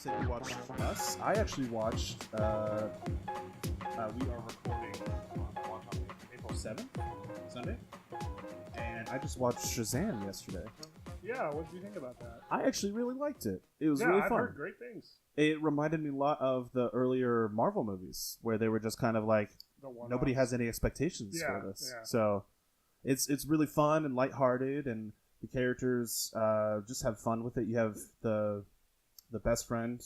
said you watched Us. I actually watched. We are recording on April 7th, Sunday, and I just watched Shazam yesterday. Yeah, what did you think about that? I actually really liked it. It was yeah, really I've fun. heard great things. It reminded me a lot of the earlier Marvel movies, where they were just kind of like nobody has any expectations for this. Yeah. So it's really fun and lighthearted, and the characters just have fun with it. You have the best friend,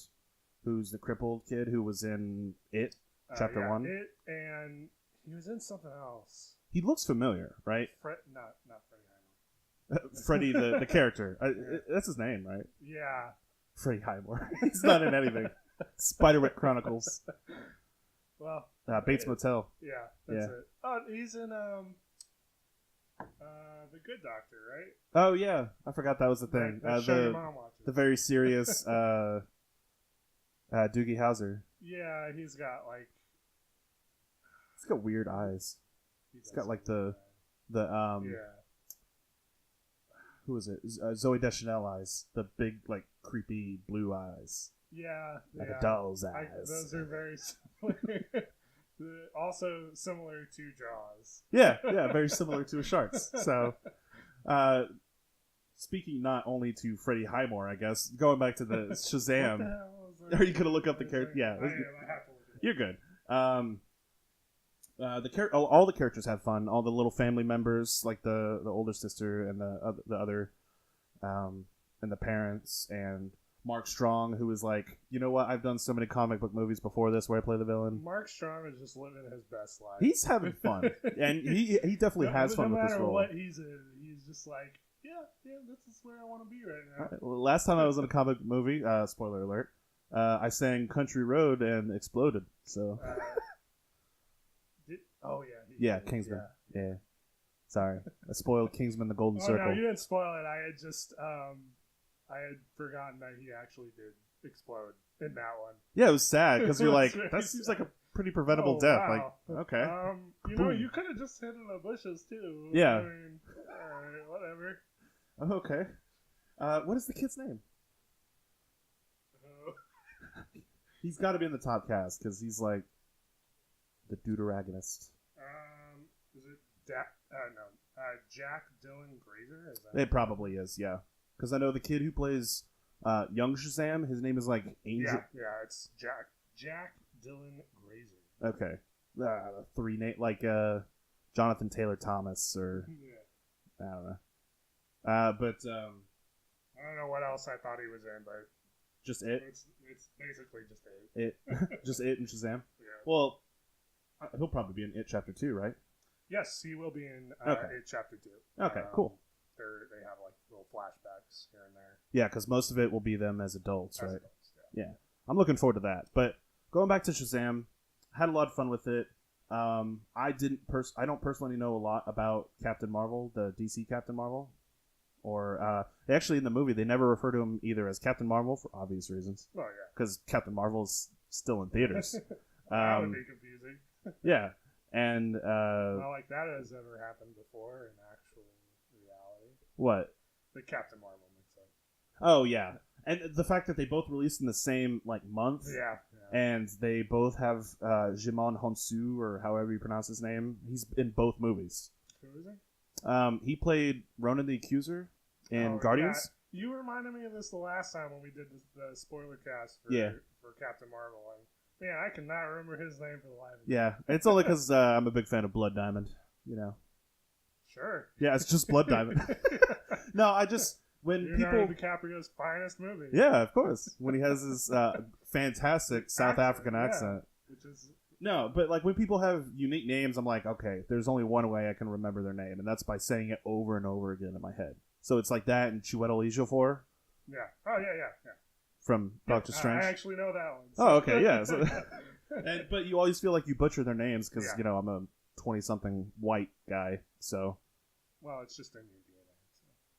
who's the crippled kid who was in It, Chapter 1. It, and he was in something else. He looks familiar, right? Not Freddie Highmore. Freddie, the character. That's his name, right? Yeah. Freddie Highmore. He's not in anything. Spiderwick Chronicles. Well. Bates Motel. Yeah, that's it. Oh, he's in The Good Doctor, right? Oh yeah, I forgot that was the thing. That show your mom watches. The very serious Doogie Howser. Yeah, he's got weird eyes. He's got like the yeah. Who is it? Zoe Deschanel eyes. The big like creepy blue eyes. Yeah, like a doll's eyes. Those are very similar. Also similar to Jaws. Yeah, very similar to a shark's. So, speaking not only to Freddie Highmore, I guess, going back to the Shazam. What the hell was that? Are you gonna look up the character? Yeah, I have to look it up. You're good. All the characters have fun. All the little family members, like the older sister and the other, and the parents, and Mark Strong, who is like, you know what? I've done so many comic book movies before this where I play the villain. Mark Strong is just living his best life. He's having fun, and he definitely has fun with this role. No matter what he's in, he's just like, yeah, this is where I want to be right now. Right. Well, last time I was in a comic movie, spoiler alert, I sang "Country Road" and exploded. So. Kingsman. Yeah. Sorry, I spoiled Kingsman: The Golden Circle. No, you didn't spoil it. I had just I had forgotten that he actually did explode in that one. Yeah, it was sad because you're like, that seems like a pretty preventable death. Wow. Like, okay, you could have just hit in the bushes too. Yeah. I mean, all right, whatever. Okay. What is the kid's name? He's got to be in the top cast because he's like the deuteragonist. Is it Jack Dylan Grazer? Is that it probably is, yeah. Because I know the kid who plays young Shazam, his name is like Angel. Yeah, it's Jack Dylan Grazer. Okay. Three name like Jonathan Taylor Thomas or I don't know. But I don't know what else I thought he was in, but just it. It's basically just it. It just it and Shazam. Yeah. Well, he'll probably be in It Chapter 2, right? Yes, he will be in It Chapter 2. Okay, cool. They have like little flashbacks here and there. Yeah, because most of it will be them as adults, right? Adults, yeah. I'm looking forward to that. But going back to Shazam, had a lot of fun with it. I don't personally know a lot about Captain Marvel, the DC Captain Marvel, or actually in the movie they never refer to him either as Captain Marvel for obvious reasons. Oh yeah, because Captain Marvel is still in theaters. That would be confusing. Yeah, and not like that has ever happened before in actual reality. What? The Captain Marvel mix-up. Oh yeah, and the fact that they both released in the same month. Yeah. And they both have Jimon Honsu, or however you pronounce his name. He's in both movies. Who is he? He played Ronan the Accuser in Guardians. Yeah. You reminded me of this the last time when we did the spoiler cast for Captain Marvel. And man, I cannot remember his name for the life of me. Yeah, it's only because I'm a big fan of Blood Diamond. You know. Sure. Yeah, it's just Blood Diamond. No, I just Leonardo DiCaprio's finest movie. Yeah, of course. When he has his fantastic South African accent. Which is... No, but when people have unique names, I'm like, okay, there's only one way I can remember their name, and that's by saying it over and over again in my head. So it's like that and Chiwetel Ejiofor. Yeah. Oh, yeah. From Doctor Strange. I actually know that one. So. Oh, okay, yeah. So, but you always feel like you butcher their names because, I'm a 20-something white guy, so... Well, it's just in your DNA.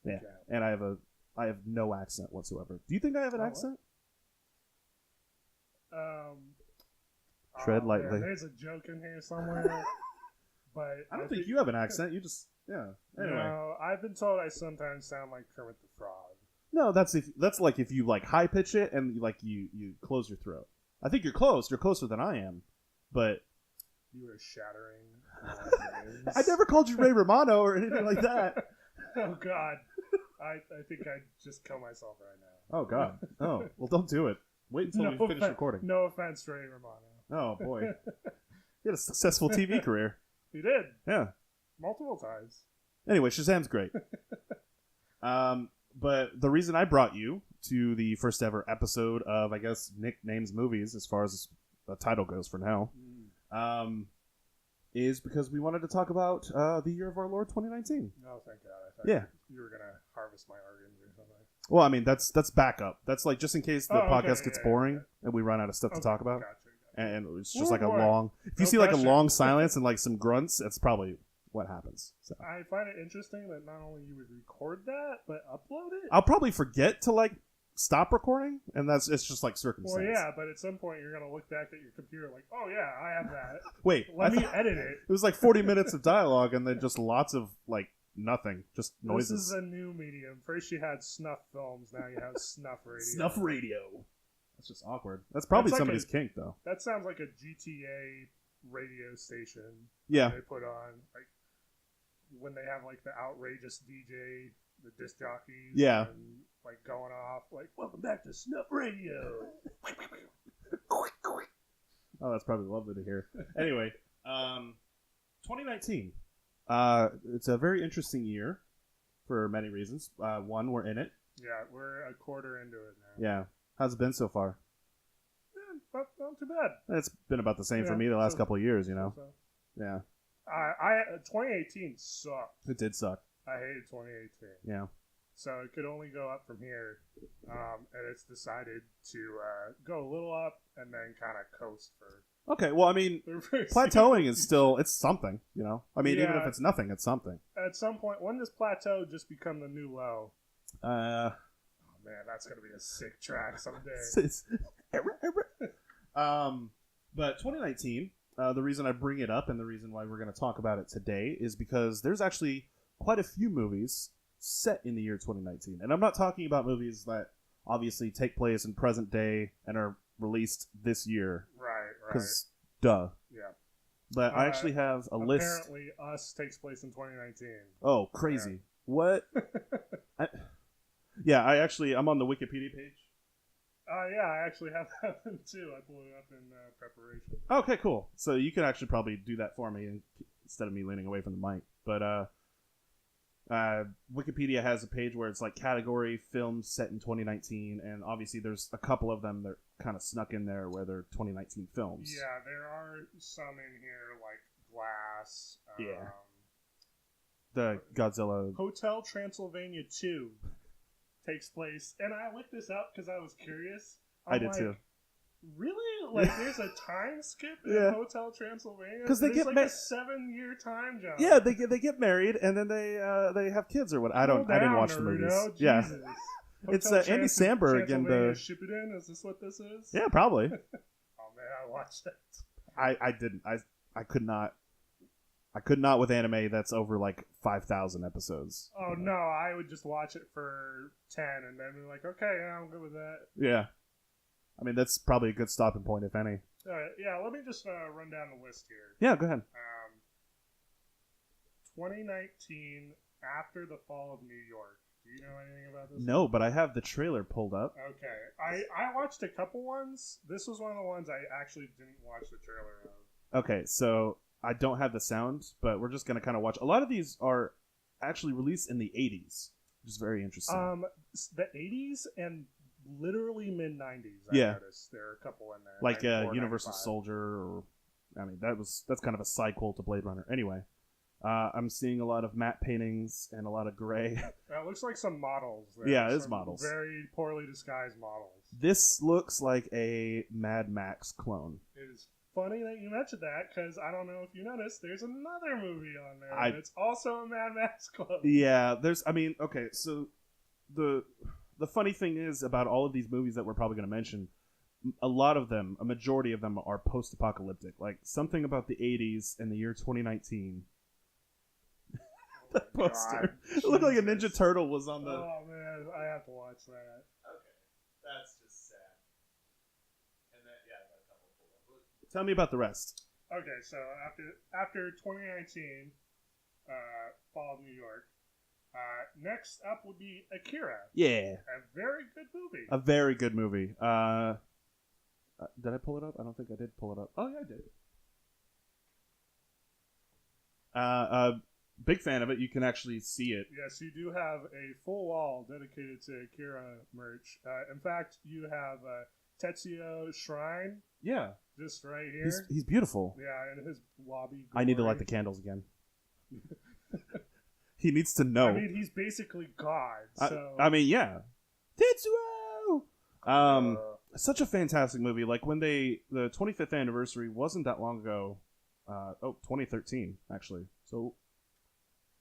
So. Yeah, and I have no accent whatsoever. Do you think I have an accent? Tread lightly. Man, there's a joke in here somewhere, but I don't think you have an accent. You just Anyway, no, I've been told I sometimes sound like Kermit the Frog. No, that's like if you like high pitch it and like you close your throat. I think you're close. You're closer than I am, but you were shattering. I never called you Ray Romano or anything like that. Oh God, I think I'd just kill myself right now. Oh God. Oh well, don't do it. Wait until we finish recording. No offense, Ray Romano. Oh boy, he had a successful TV career. He did. Yeah, multiple times. Anyway, Shazam's great. But the reason I brought you to the first ever episode of, I guess, Nick Names Movies, as far as the title goes for now, is because we wanted to talk about the year of our Lord 2019. Oh, thank God. I thought you were going to harvest my organs or something. Well, I mean, that's backup. That's like just in case the podcast gets boring and we run out of stuff to talk about. Gotcha. And it's just like a long... If you see like a long silence and like some grunts, that's probably what happens. So. I find it interesting that not only you would record that, but upload it. I'll probably forget to like stop recording, and it's just like circumstance. Well, yeah, but at some point you're gonna look back at your computer like, oh yeah, I have that. Wait, let me edit it. It was like 40 minutes of dialogue, and then just lots of like nothing, just noises. This is a new medium. First you had snuff films, now you have snuff radio. Snuff radio. That's just awkward. That's probably somebody's kink, though. That sounds like a GTA radio station. Yeah. They put on like when they have like the outrageous DJ, the disc jockeys. Yeah. And, like going off, like, welcome back to Snuff Radio. Oh, that's probably lovely to hear. Anyway, 2019. It's a very interesting year for many reasons. One, we're in it. Yeah, we're a quarter into it now. Yeah. How's it been so far? Not too bad. It's been about the same for me the last couple of years, you know? Yeah. 2018 sucked. It did suck. I hated 2018. Yeah. So it could only go up from here, and it's decided to go a little up and then kind of coast for. Okay, well, I mean, plateauing is still it's something, you know. I mean, even if it's nothing, it's something. At some point, when does plateau just become the new low? Oh man, that's gonna be a sick track someday. But 2019, the reason I bring it up and the reason why we're going to talk about it today is because there's actually quite a few movies set in the year 2019. And I'm not talking about movies that obviously take place in present day and are released this year. Right. Because, duh. Yeah. But I actually have a list. Apparently, Us takes place in 2019. Oh, crazy. Yeah. What? I'm on the Wikipedia page. Yeah, I actually have that one too. I blew it up in preparation. Okay, cool. So you can actually probably do that for me instead of me leaning away from the mic. But Wikipedia has a page where it's like category films set in 2019, and obviously there's a couple of them that kind of snuck in there where they're 2019 films. Yeah, there are some in here like Glass. The Godzilla. Hotel Transylvania 2 takes place, and I looked this up because I was curious. I did too. Really? Like, there's a time skip in Hotel Transylvania? Because they get like a 7-year time jump. Yeah, they get married and then they have kids or what? I didn't watch the movies. Jesus. Yeah, it's Andy Samberg and the Ship It In. Is this what this is? Yeah, probably. Oh man, I watched it. I didn't. I could not. I could not with anime that's over like 5,000 episodes. Oh no, I would just watch it for 10 and then be like, okay, yeah, I'm good with that. Yeah. I mean, that's probably a good stopping point, if any. All right, yeah, let me just run down the list here. Yeah, go ahead. 2019, after the fall of New York. Do you know anything about this? No, but I have the trailer pulled up. Okay. I watched a couple ones. This was one of the ones I actually didn't watch the trailer of. Okay, so I don't have the sound, but we're just going to kind of watch. A lot of these are actually released in the 80s, which is very interesting. The 80s and literally mid-90s, I noticed. There are a couple in there. Like Universal Soldier, or I mean, that's kind of a sequel to Blade Runner. Anyway, I'm seeing a lot of matte paintings and a lot of gray. It looks like some models. Yeah, it is models. Very poorly disguised models. This looks like a Mad Max clone. It is funny that you mentioned that, because I don't know if you noticed, there's another movie on there, and it's also a Mad Max clone. Yeah, okay, so the funny thing is about all of these movies that we're probably going to mention, a majority of them are post-apocalyptic. Like, something about the 80s and the year 2019. The poster. It looked like a Ninja Turtle was on the... Oh, man. I have to watch that. Okay, that's just sad. And then I got a couple pulled up. Tell me about the rest. Okay, so after 2019, Fall of New York. Next up would be Akira. Yeah. A very good movie. A very good movie. Did I pull it up? I don't think I did pull it up. Oh, yeah, I did. Big fan of it. You can actually see it. Yes, you do have a full wall dedicated to Akira merch. In fact, you have Tetsuo's shrine. Yeah. Just right here. He's beautiful. Yeah, in his lobby. I need to light the candles again. He needs to know. I mean, he's basically God. So. I mean, yeah. Tetsuo! Such a fantastic movie. Like, when the 25th anniversary wasn't that long ago. 2013, actually. So...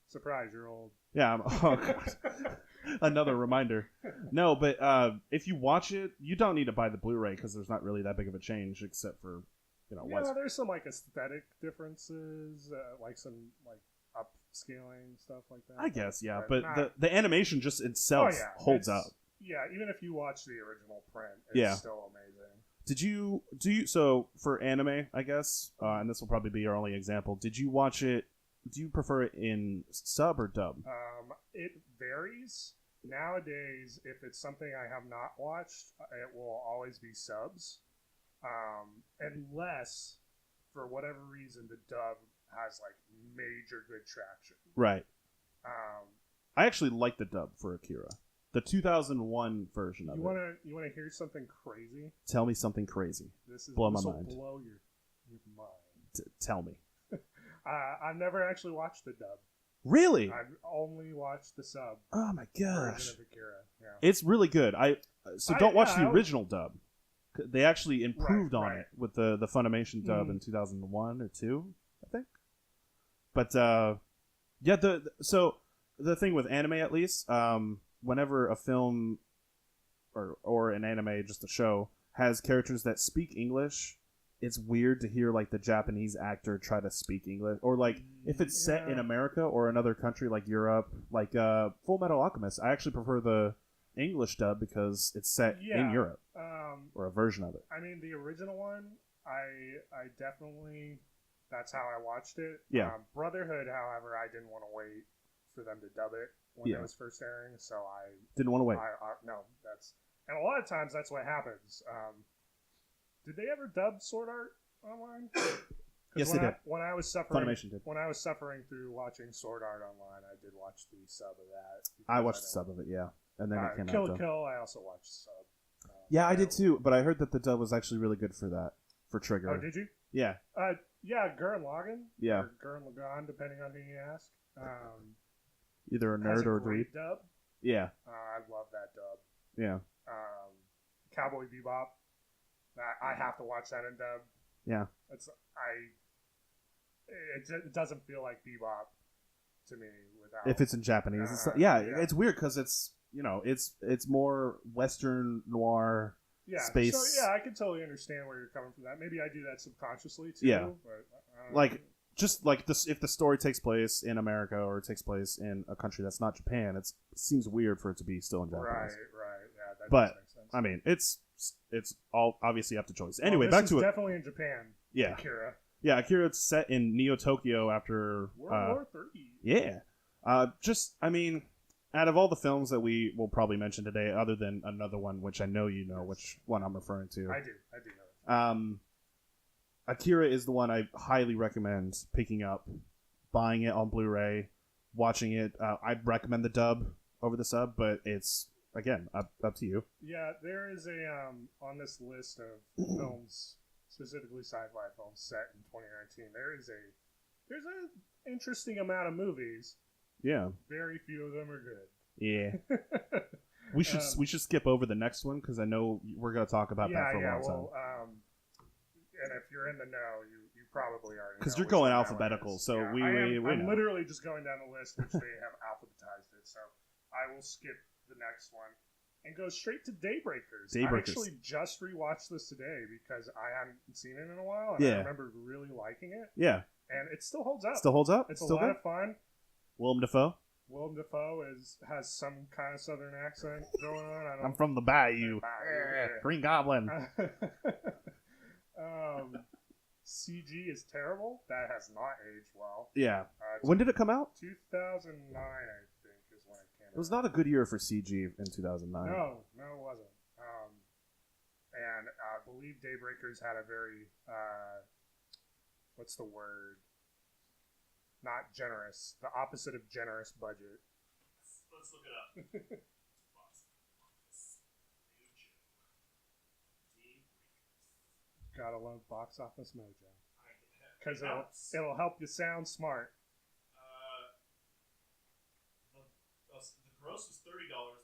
Surprise, you're old. Yeah. Oh, God. Another reminder. No, but if you watch it, you don't need to buy the Blu-ray because there's not really that big of a change except for, there's some, like, aesthetic differences, like some, like, upscaling stuff like that. I guess, yeah. But the animation just itself holds up. Yeah, even if you watch the original print, it's still amazing. So for anime, I guess, and this will probably be your only example, did you watch it, do you prefer it in sub or dub? It varies. Nowadays, if it's something I have not watched, it will always be subs. Unless, for whatever reason, the dub has, like, major good traction. Right. I actually like the dub for Akira. The 2001 version of it. You wanna hear something crazy? Tell me something crazy. Blow my mind. Blow your mind. Tell me. I've never actually watched the dub. Really? I've only watched the sub. Oh my gosh! Version of Akira. Yeah. It's really good. Don't watch the original dub. They actually improved on it with the Funimation dub in 2001 or 2, I think. But so the thing with anime, at least, whenever a film or an anime, just a show, has characters that speak English, it's weird to hear, like, the Japanese actor try to speak English. Or, like, if it's set in America or another country like Europe, like Full Metal Alchemist, I actually prefer the English dub because it's set in Europe. Or a version of it. I mean, the original one, I definitely, that's how I watched it. Yeah. Brotherhood, however, I didn't want to wait for them to dub it when it was first airing, so I... Didn't want to wait. No, that's... And a lot of times that's what happens. Did they ever dub Sword Art Online? Yes, they did. When I was suffering, Funimation did. When I was suffering through watching Sword Art Online, I did watch the sub of that. I watched the sub of it, yeah. And then it came Kill out. Kill, I also watched the sub. Yeah, I did too, but I heard that the dub was actually really good for that, for Trigger. Oh, did you? Yeah. Yeah, Gurren Lagann. Yeah. Or Gurren Lagann, depending on who you ask. Either a nerd or a dweeb. Dub. Yeah. I love that dub. Yeah. Cowboy Bebop. I have to watch that in dub. Yeah. It doesn't feel like Bebop to me without. If it's in Japanese, it's weird because it's it's more Western noir. Yeah, space. So I can totally understand where you're coming from. That maybe I do that subconsciously too. Yeah. But, like just like this, if the story takes place in America or it takes place in a country that's not Japan, it seems weird for it to be still in Japanese. Right. Yeah, that but does make sense. I mean, it's all obviously up to choice. Anyway, back to it. Definitely in Japan. Yeah. Akira. Yeah, Akira. It's set in Neo Tokyo after World War III. Yeah. I mean, out of all the films that we will probably mention today, other than another one, which I know you know, which one I'm referring to. I do know. Akira is the one I highly recommend picking up, buying it on Blu-ray, watching it. I'd recommend the dub over the sub, but it's, again, up to you. Yeah, there is a, on this list of films, specifically sci-fi films set in 2019, there's an interesting amount of movies. Yeah. Very few of them are good. Yeah. we should skip over the next one because I know we're going to talk about that for a long time. And if you're in the know, you probably are. Because you're going alphabetical, so yeah, I'm literally just going down the list, which they have alphabetized it. So I will skip the next one and go straight to Daybreakers. I actually just rewatched this today because I hadn't seen it in a while, and I remember really liking it. Yeah. And it still holds up. Still holds up? It's a lot of fun. Willem Dafoe? Willem Dafoe has some kind of southern accent going on. I'm from the Bayou. Green Goblin. CG is terrible. That has not aged well. Yeah. When did it come out? 2009, I think, is when it came out. It was not a good year for CG in 2009. No, it wasn't. And I believe Daybreakers had a very, what's the word? Not generous. The opposite of generous budget. Let's look it up. Gotta love Box Office Mojo. Because it'll help you sound smart. The gross was $30.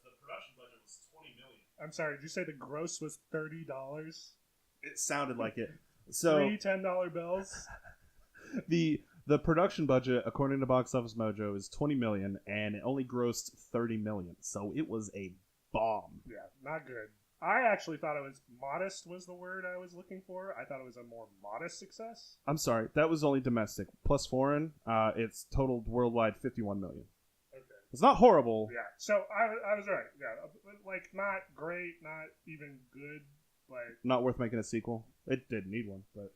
The production budget was $20 million. I'm sorry, did you say the gross was $30? It sounded like it. So Three $10 bills? The production budget, according to Box Office Mojo, is $20 million, and it only grossed $30 million. So it was a bomb. Yeah, not good. I actually thought it was modest was the word I was looking for. I thought it was a more modest success. I'm sorry, that was only domestic. Plus foreign, it's totaled worldwide $51 million. Okay. It's not horrible. Yeah, so I was right. Yeah, like not great, not even good, but... Not worth making a sequel. It did need one, but...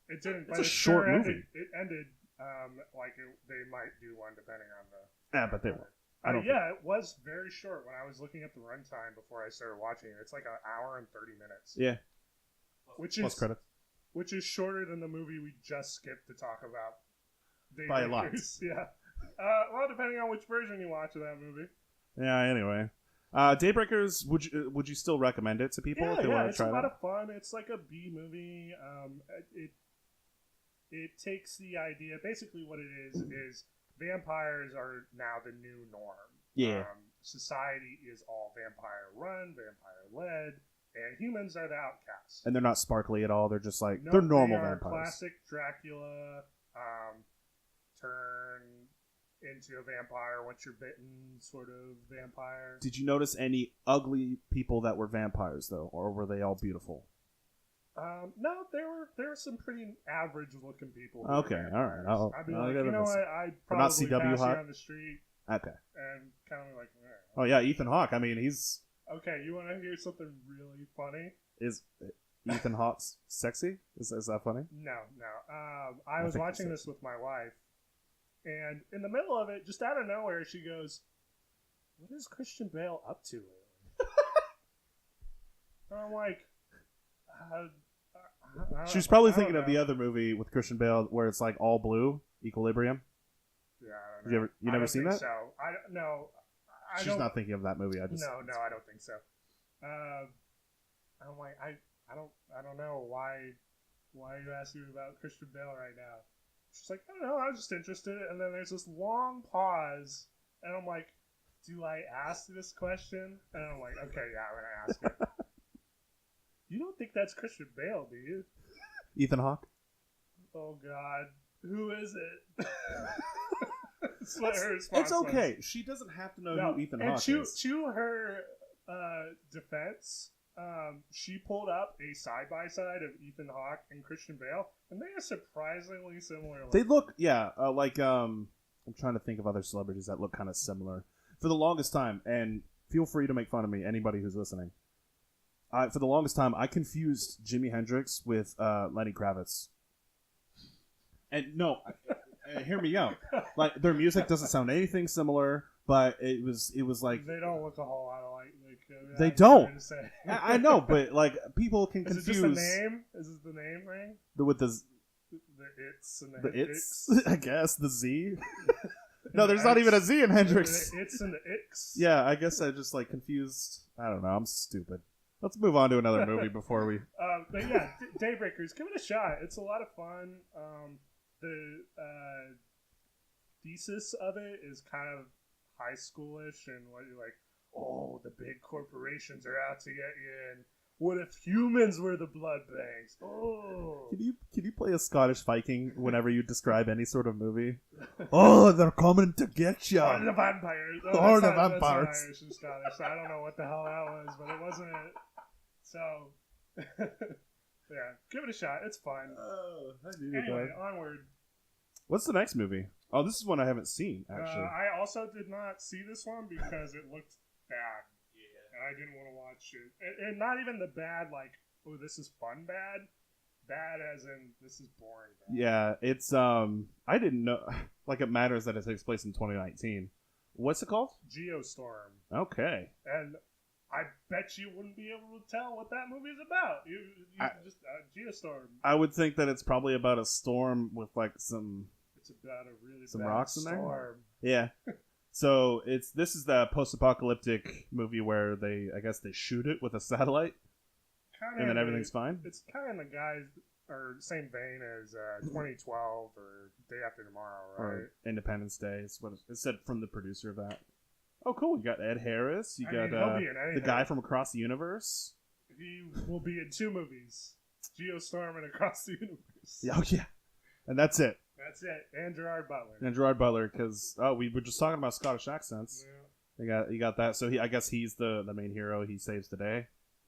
It didn't. It's a short movie. It ended they might do one depending on the... Yeah, but they won't. It was very short when I was looking at the runtime before I started watching it. It's like an hour and 30 minutes. Yeah. Plus credits. Which is shorter than the movie we just skipped to talk about. By a lot. Yeah. Well, depending on which version you watch of that movie. Yeah, anyway. Daybreakers, would you still recommend it to people if they want to try it? It's a lot of fun. It's like a B movie. It takes the idea, basically what it is vampires are now the new norm. Yeah. Society is all vampire run, vampire led, and humans are the outcasts. And they're not sparkly at all. They're just like, they're normal vampires. Classic Dracula, turn into a vampire once you're bitten sort of vampire. Did you notice any ugly people that were vampires, though? Or were they all beautiful? No, there were some pretty average looking people. Okay, all right. I'd be like, you know what? I'd probably pass you on the street. Okay. And kind of like, oh yeah, Ethan Hawke. I mean, he's... Okay, you want to hear something really funny? Is Ethan Hawke sexy? Is that funny? No. I was watching this with my wife, and in the middle of it, just out of nowhere, she goes, "What is Christian Bale up to lately?" And I'm like, she was probably thinking of the other movie with Christian Bale where it's like all blue, Equilibrium. Yeah, I don't know. You never seen that? So She's not thinking of that movie. No, I don't think so. I'm like, I don't know why are you asking me about Christian Bale right now? She's like, I don't know, I was just interested. And then there's this long pause, and I'm like, do I ask this question? And I'm like, okay, yeah, I'm gonna ask it. You don't think that's Christian Bale, do you? Ethan Hawke? Oh God, who is it? That's what her response it's okay. was. She doesn't have to know who Ethan Hawke is. And to her defense, she pulled up a side-by-side of Ethan Hawke and Christian Bale, and they are surprisingly similar. They look, I'm trying to think of other celebrities that look kind of similar. For the longest time, and feel free to make fun of me, anybody who's listening. For the longest time, I confused Jimi Hendrix with Lenny Kravitz. And no, hear me out. Like, their music doesn't sound anything similar, but it was like they don't look a whole lot alike. They don't. I know, but like people can confuse. Is it just the name? Is this the name thing? With the its and the its, I guess the Z. No, there's not even a Z in Hendrix. The its and the ix. Yeah, I guess I just like confused. I don't know. I'm stupid. Let's move on to another movie before we. But yeah, Daybreakers. Give it a shot. It's a lot of fun. The thesis of it is kind of high schoolish, and what you're like, oh, the big corporations are out to get you, and what if humans were the blood banks? Oh, can you play a Scottish Viking whenever you describe any sort of movie? Oh, they're coming to get you. Or the vampires. Or the vampires. That's Irish and Scottish. I don't know what the hell that was, but it wasn't it. So, yeah, give it a shot. It's fun. Oh, I do. Anyway, onward. What's the next movie? Oh, this is one I haven't seen, actually. I also did not see this one because it looked bad. Yeah. And I didn't want to watch it. And not even the bad, like, oh, this is fun bad. Bad as in, this is boring bad. Yeah, it's, I didn't know, like, it matters that it takes place in 2019. What's it called? Geostorm. Okay. And I bet you wouldn't be able to tell what that movie is about. You just, Geostorm. I would think that it's probably about a storm with, like, some about a really some bad rocks in storm. there. Yeah. So this is the post-apocalyptic movie where they shoot it with a satellite, and then everything's fine. It's kind of in the guys or same vein as 2012 or Day After Tomorrow, right? Or Independence Day. It's what it said from the producer of that. Oh, cool! You got Ed Harris. You got the guy from Across the Universe. He will be in 2 movies: Geostorm and Across the Universe. Oh yeah, and that's it. That's it. And Gerard Butler. And Gerard Butler, because we were just talking about Scottish accents. Yeah. You got that. So I guess he's the main hero. He saves the day.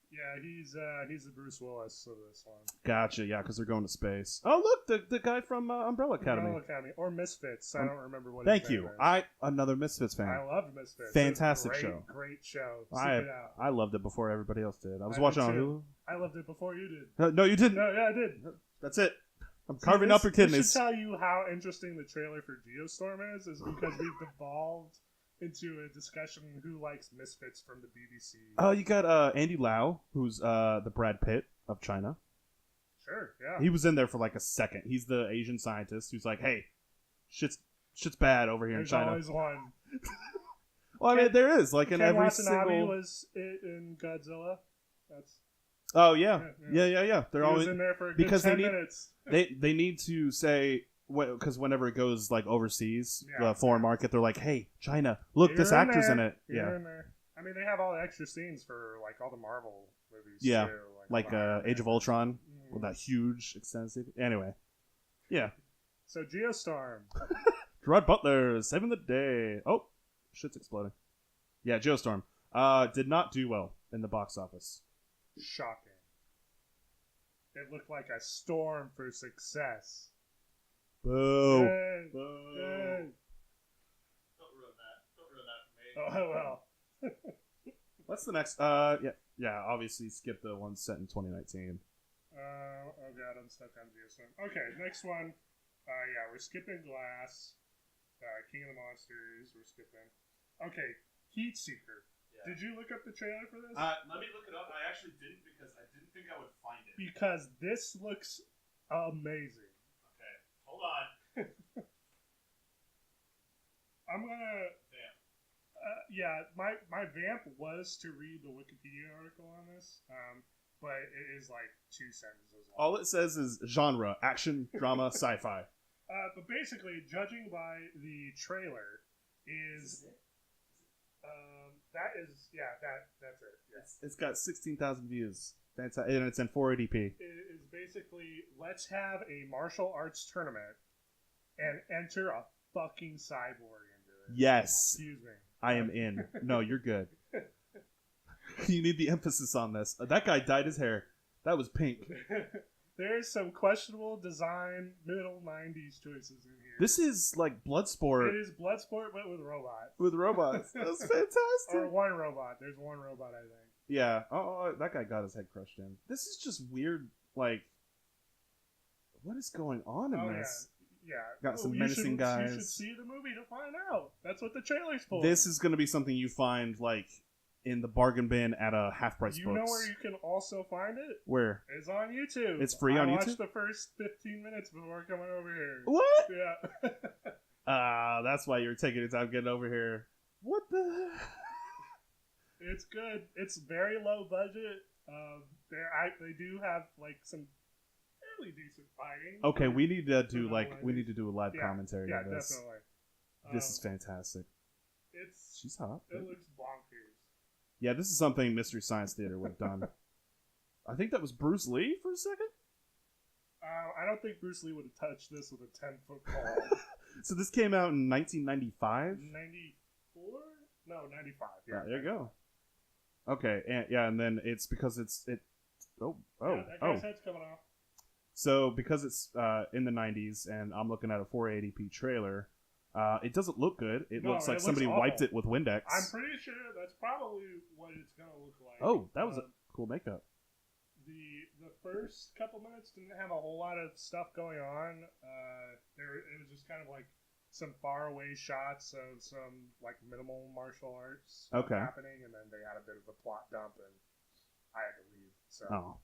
Yeah, he's the Bruce Willis of this one. Gotcha. Yeah, because they're going to space. Oh look, the guy from Umbrella Academy. Umbrella Academy or Misfits. I don't remember what. Thank you. Another Misfits fan. I love Misfits. Fantastic show. Great show. Seek it out. I loved it before everybody else did. I was watching on Hulu. I loved it before you did. No, you didn't. No, yeah, I did. That's it. I'm carving up your kidneys. This should tell you how interesting the trailer for Geostorm is because we've devolved into a discussion on who likes Misfits from the BBC. Oh, you got Andy Lau, who's the Brad Pitt of China. Sure, yeah. He was in there for like a second. He's the Asian scientist who's like, "Hey, shit's bad over here in China." There's always one. Well, I mean, there is like in Ken every Watanabe single. was in Godzilla. That's. Oh yeah. Yeah. They're he always was in there for a good because 10 minutes. they need to say because whenever it goes like overseas, the foreign market, they're like, "Hey, China, look, this actor's in it." You're in there. I mean, they have all the extra scenes for like all the Marvel movies. Yeah, too, like Age of Ultron with that huge extensive. Anyway, yeah. So Geostorm. Gerard Butler saving the day. Oh, shit's exploding. Yeah, Geostorm. Did not do well in the box office. Shocking. It looked like a storm for success. Boo. Yay. Boo. Yay. Don't ruin that. Don't ruin that for me. Oh, well. What's the next? Yeah. Obviously, skip the one set in 2019. Oh god, I'm stuck on Geostorm. Okay, next one. Yeah, we're skipping Glass. King of the Monsters. We're skipping. Okay, Heat Seeker. Yeah. Did you look up the trailer for this? Let me look it up. I actually didn't because I didn't think I would find it. Because this looks amazing. Okay, hold on. I'm gonna. Vamp. Yeah, my vamp was to read the Wikipedia article on this, but it is like 2 sentences long. All it says is genre: action, drama, sci-fi. But basically, judging by the trailer, is that's it. Yes, It's got 16,000 views. Fantastic, and it's in 480p. it is basically let's have a martial arts tournament and enter a fucking cyborg into it. Yes, Excuse me. I am in. No, you're good. You need the emphasis on this. That guy dyed his hair. That was pink. There's some questionable design, middle 90s choices in here. This is like Bloodsport. It is Bloodsport, but with robots. With robots. That's fantastic. Or one robot. There's one robot, I think. Yeah. Oh, that guy got his head crushed in. This is just weird. Like, what is going on in this? Yeah. Got some menacing guys. You should see the movie to find out. That's what the trailer's for. This is going to be something you find, like, in the bargain bin at a half-price You books. know where you can also find it? Where? It's on YouTube. It's free on YouTube? I watched the first 15 minutes before coming over here. What? Yeah. That's why you were taking your time getting over here. What the? It's good. It's very low budget. They do have like some fairly decent fighting. Okay, we need to do a live commentary on this. Definitely. This is fantastic. She's hot. It looks bonkers. Yeah, this is something Mystery Science Theater would have done. I think that was Bruce Lee for a second. I don't think Bruce Lee would have touched this with a 10-foot pole. So this came out in 1995? 94? No, 95. Yeah, there you go. Okay, and then it's because that guy's head's coming off. So because it's in the 90s and I'm looking at a 480p trailer, It doesn't look good. It No, looks like it looks somebody awful. wiped it with Windex. I'm pretty sure that's probably what it's gonna look like. Oh, that was a cool makeup. The first couple minutes didn't have a whole lot of stuff going on. It was just kind of like some faraway shots of some like minimal martial arts happening, and then they had a bit of a plot dump, and I had to leave. So. Oh,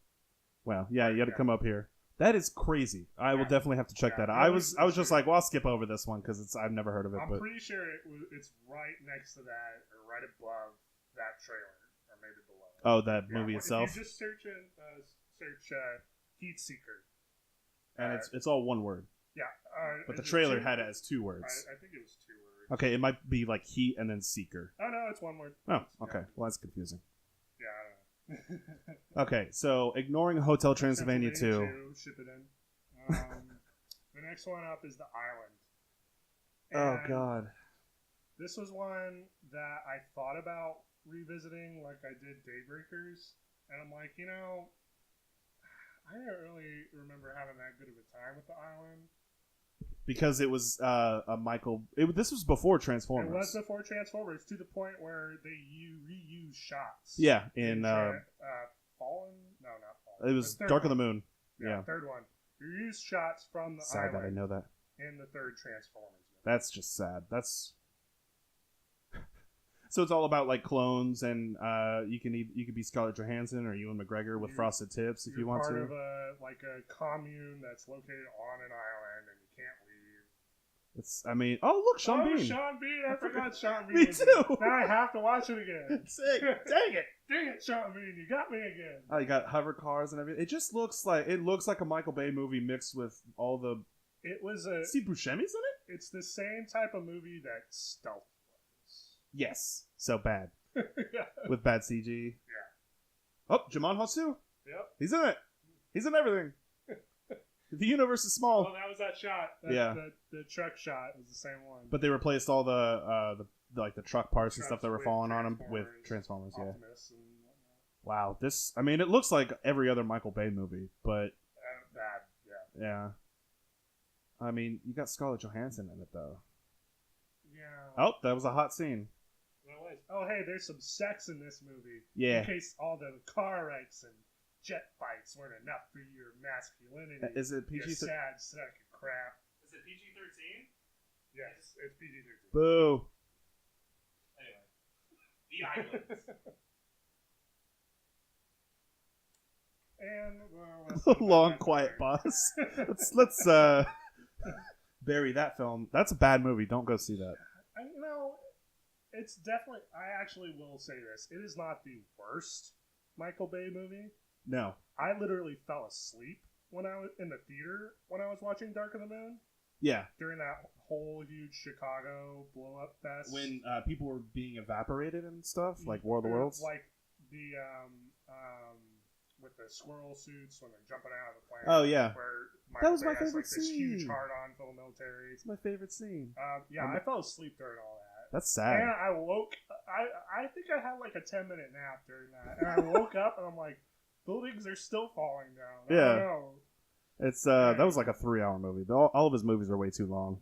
well, yeah, you got to come up here. That is crazy. I will definitely have to check that out. I was just like, well, I'll skip over this one because I've never heard of it. I'm but pretty sure it's right next to that or right above that trailer or maybe below. Oh, that movie itself. If you just search Heat Seeker, and it's all one word. Yeah, but the trailer had it as 2 words. I think it was 2 words. Okay, it might be like Heat and then Seeker. Oh no, it's 1 word. Oh, okay. Well, that's confusing. Yeah, I don't know. Okay, so ignoring Hotel Transylvania 2. Ship it in. The next one up is The Island. Oh, And God. This was one that I thought about revisiting like I did Daybreakers. And I'm like, I didn't really remember having that good of a time with The Island. Because it was a Michael... this was before Transformers. It was before Transformers, to the point where they reuse shots. Yeah, in... Fallen? No, not Fallen. It was Dark of the Moon. Yeah. Third one. Reused shots from The Sad Island that I know that. in the third Transformers movie. That's just sad. That's... So it's all about like clones, and you can be Scarlett Johansson or Ewan McGregor with frosted tips if you want to. You're part of a commune that's located on an island, and you can't leave. Oh look, Sean Bean. Sean Bean! I forgot Sean Bean. Me too. Now I have to watch it again. Sick. Dang it! Dang it, Sean Bean! You got me again. Oh, you got hover cars and everything. It just looks like a Michael Bay movie mixed with all the. It was Steve Buscemi's in it. It's the same type of movie that Stealth was. Yes. So bad. Yeah. With bad CG. Yeah. Oh, Jamon Hosu. Yep. He's in it. He's in everything. The universe is small. Oh, that was that shot. The truck shot was the same one. But they replaced all the truck parts and stuff that were falling on him with Transformers. Yeah. Wow. This. I mean, it looks like every other Michael Bay movie, but bad. Yeah. Yeah. I mean, you got Scarlett Johansson in it though. Yeah. Oh, that was a hot scene. Oh, hey, there's some sex in this movie. Yeah. In case all the car wrecks and jet fights weren't enough for your masculinity. Is it PG? You sad sack of crap. Is it PG-13? Yes, it's PG-13. Boo. Anyway. The Island. And long quiet pause. Let's bury that film. That's a bad movie. Don't go see that. It's definitely. I actually will say this. It is not the worst Michael Bay movie. No. I literally fell asleep when I was in the theater when I was watching Dark of the Moon. Yeah. During that whole huge Chicago blow up fest. When people were being evaporated and stuff, like War of the Worlds. Like the with the squirrel suits when they're jumping out of the plane. Oh yeah. Where that was Bay my favorite has, like, scene. This huge hard-on for the military. It's my favorite scene. Yeah, I fell asleep during all that. That's sad. And I woke. I think I had like a 10-minute nap during that, and I woke up and I'm like, buildings are still falling down. Yeah. I don't know. It's that was like a 3-hour movie. All of his movies are way too long.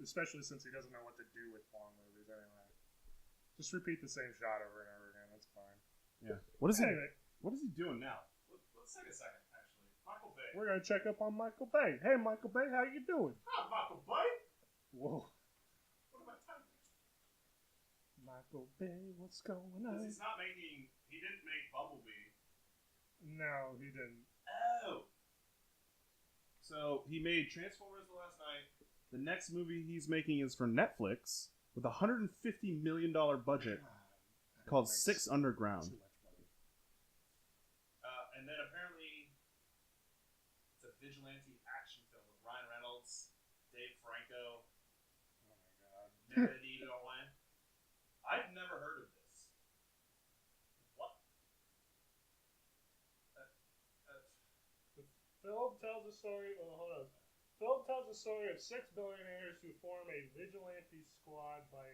Especially since he doesn't know what to do with long movies anyway. Just repeat the same shot over and over again. That's fine. Yeah. What is Anyway, What is he doing now? Let's take a second, actually. Michael Bay. we're gonna check up on Michael Bay. Hey, Michael Bay, how you doing? Hi, Michael Bay. Whoa, What am I typing? Michael Bay, what's going Because on? he's not making. He didn't make Bumblebee. No, he didn't. Oh. So he made Transformers the last night. The next movie he's making is for Netflix with a $150 million budget called Six Underground. Too much money. And then apparently it's a vigilante action film with Ryan Reynolds, Dave Franco, Oh my god. Denis Villeneuve. I've never heard of this. What? The film tells a story. Oh, hold on. Film tells the story of 6 billionaires who form a vigilante squad by.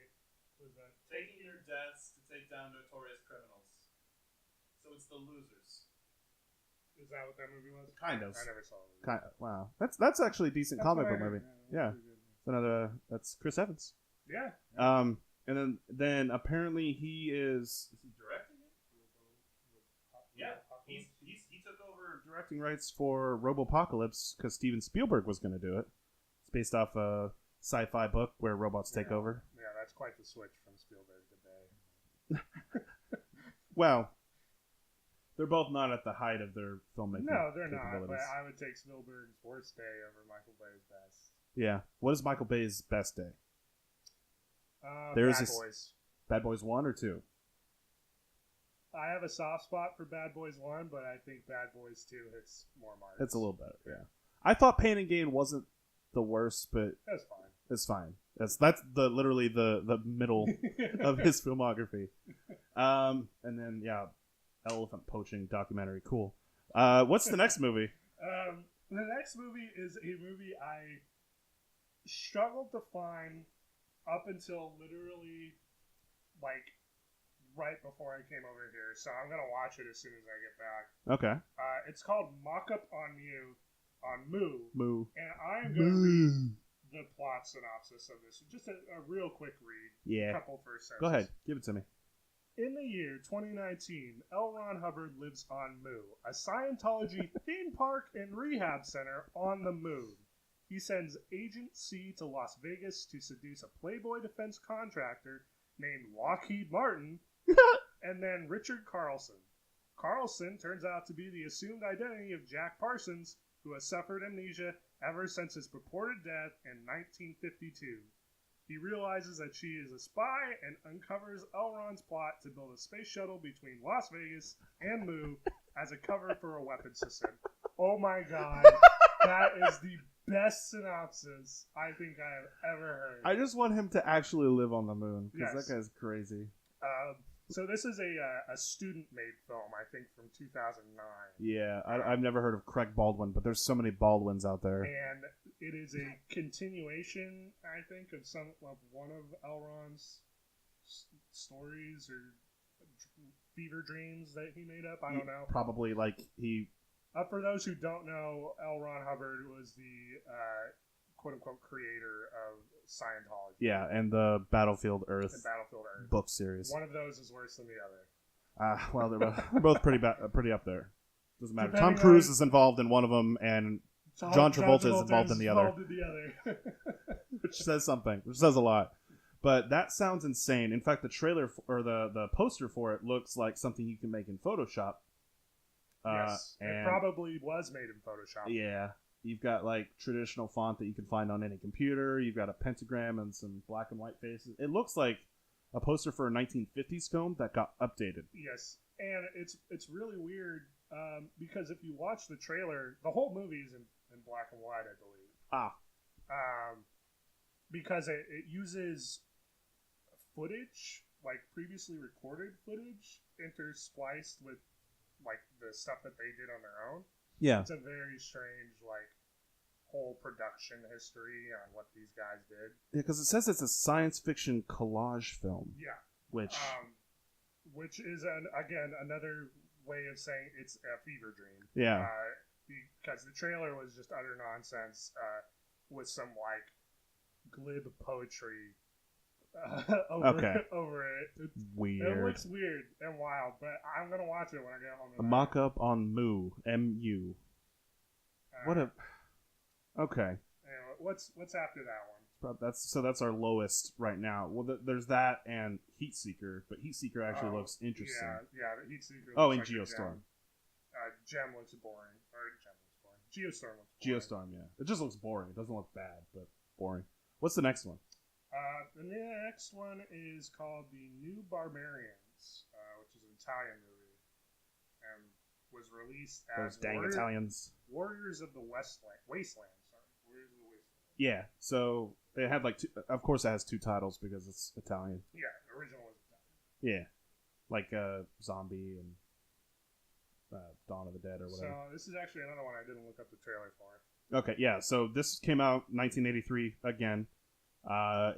What is that? Taking your deaths to take down notorious criminals. So it's The Losers. Is that what that movie was? Kind of. I never saw it. Wow, that's actually a decent comic book movie. Yeah. That's Chris Evans. Yeah. And then apparently he is he directing it? Yeah, he took over directing rights for Robopocalypse because Steven Spielberg was going to do it. It's based off a sci-fi book where robots take over. Yeah, that's quite the switch from Spielberg to Bay. Well, they're both not at the height of their filmmaking. No, they're not. But I would take Spielberg's worst day over Michael Bay's best. Yeah. What is Michael Bay's best day? Bad Boys. Bad Boys 1 or 2? I have a soft spot for Bad Boys 1, but I think Bad Boys 2 hits more marks. It's a little better, yeah. I thought Pain and Gain wasn't the worst, but that's fine. It's fine. That's literally the middle of his filmography. And then elephant poaching documentary, cool. What's the next movie? The next movie is a movie I struggled to find up until literally right before I came over here, so I'm gonna watch it as soon as I get back. Okay. It's called Mock Up on You on Moo. And I am gonna read the plot synopsis of this. Just a real quick read. Yeah. Couple first sentences. Go ahead, give it to me. In the year 2019, L. Ron Hubbard lives on Moo, a Scientology theme park and rehab center on the moon. He sends Agent C to Las Vegas to seduce a Playboy defense contractor named Lockheed Martin and then Richard Carlson. Carlson turns out to be the assumed identity of Jack Parsons, who has suffered amnesia ever since his purported death in 1952. He realizes that she is a spy and uncovers L. Ron's plot to build a space shuttle between Las Vegas and Moo as a cover for a weapons system. Oh my god, that is the best synopsis I think I have ever heard. I just want him to actually live on the moon, because Yes. that guy's crazy. So this is a student-made film, I think, from 2009. Yeah, I've never heard of Craig Baldwin, but there's so many Baldwins out there. And it is a continuation, I think, of one of L. Ron's stories or fever dreams that he made up. I don't know. Probably For those who don't know, L. Ron Hubbard was the quote-unquote creator of Scientology. Yeah, and the Battlefield Earth book series. One of those is worse than the other. Well, they're both pretty up there. Doesn't matter. Depending Tom Cruise on- is involved in one of them, and John Travolta is involved in the other. Which says something. Which says a lot. But that sounds insane. In fact, the trailer or the poster for it looks like something you can make in Photoshop. Yes, it probably was made in Photoshop. Yeah. You've got traditional font that you can find on any computer. You've got a pentagram and some black and white faces. It looks like a poster for a 1950s film that got updated. Yes, and it's really weird because if you watch the trailer, the whole movie is in black and white, I believe. Because it uses footage, previously recorded footage, interspliced with the stuff that they did on their own. Yeah. It's a very strange, whole production history on what these guys did. Yeah, because it says it's a science fiction collage film. Yeah. Which is, again, another way of saying it's a fever dream. Yeah. Because the trailer was just utter nonsense with some, glib poetry over it. It's weird. It looks weird and wild, but I'm going to watch it when I get home. A mock-up on Moo. M-U. Okay. Anyway, what's after that one? That's our lowest right now. Well, there's that and Heat Seeker, but Heat Seeker actually looks interesting. Yeah, the Heat Seeker. And Geostorm. Gem looks boring. Geostorm looks boring. Geostorm, yeah. It just looks boring. It doesn't look bad, but boring. What's the next one? The next one is called The New Barbarians, which is an Italian movie, and was released as Italians. Warriors of the Wasteland. Warriors of the Wasteland. Yeah, so it had of course it has two titles because it's Italian. Yeah, the original was Italian. Yeah, Zombie and Dawn of the Dead or whatever. So this is actually another one I didn't look up the trailer for. Okay, yeah, so this came out 1983 again. I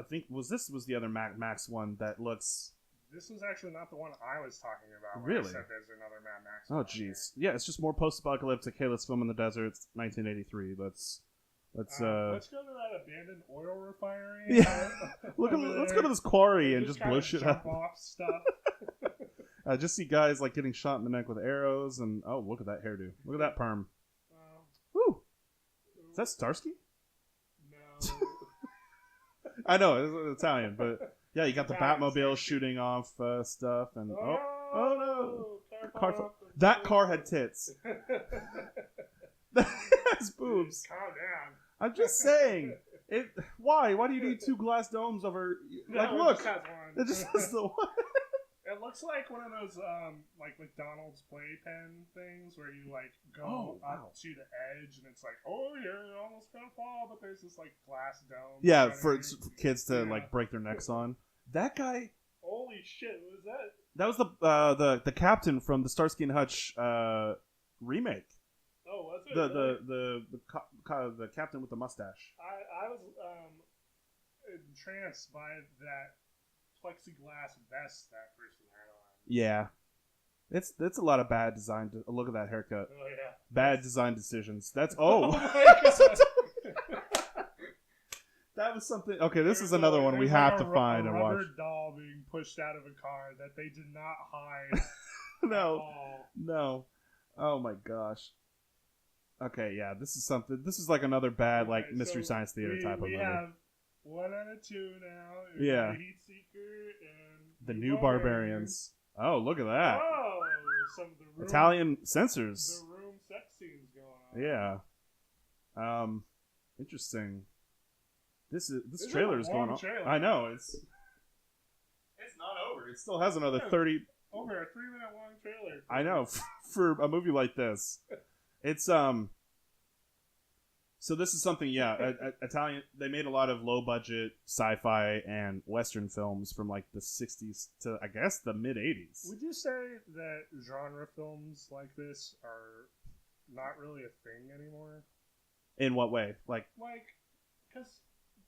think this was the other Max one that looks. This was actually not the one I was talking about. Really? I said there's another Mad Max. Oh, jeez. Yeah, it's just more post-apocalyptic. Hey, let's film in the desert. It's 1983. Let's Let's go to that abandoned oil refinery. Yeah. Let's go to this quarry and just blow shit up. Off stuff. I just see guys like getting shot in the neck with arrows, and oh, look at that hairdo. Look at that perm. Woo! Is that Starsky? No. I know it's Italian, but yeah, you got the Batmobile shooting off stuff, and oh no! That car had tits. That's boobs. Calm down. I'm just saying. Why? Why do you need two glass domes over? Like, look. It just has the one. It looks like one of those like McDonald's playpen things where you like go up to the edge and it's like, oh, you're almost gonna fall, but there's this like glass dome. Yeah, for kids to like break their necks on. That guy. Holy shit! What was that? That was the captain from the Starsky and Hutch remake. Oh, was it? The captain with the mustache. I was entranced by that plexiglass vest that person had on. Yeah, it's a lot of bad design. Look at that haircut. Oh yeah. Bad design decisions. That's Oh my God. That was something. Okay, this is another one we have to find and watch. A rubber doll being pushed out of a car that they did not hide. No. Oh my gosh. Okay, yeah, this is something. This is like another bad like Mystery Science Theater type of movie. We have 1 out of 2 now. Yeah. Heat Seeker and the New Barbarians. Oh, look at that. Oh, some of the room, Italian censors. The room sex scenes going on. Yeah. Interesting. This trailer is going on. Trailer. I know it's not over. It still has another 30. Over a 3-minute long trailer. I know for a movie like this. It's So this is something. Yeah, Italian. They made a lot of low budget sci-fi and Western films from like the 60s to I guess the mid 80s. Would you say that genre films like this are not really a thing anymore? In what way? Like because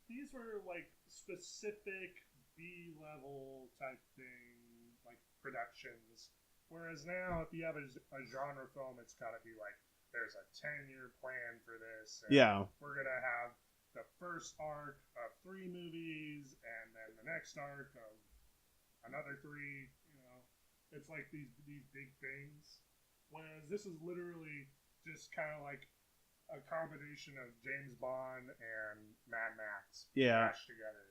these were like specific B-level type thing, like productions. Whereas now, if you have a genre film, it's got to be like, there's a 10-year plan for this. And yeah. We're going to have the first arc of 3 movies, and then the next arc of another 3. You know, it's like these big things. Whereas this is literally just kind of like a combination of James Bond and Mad Max mashed together.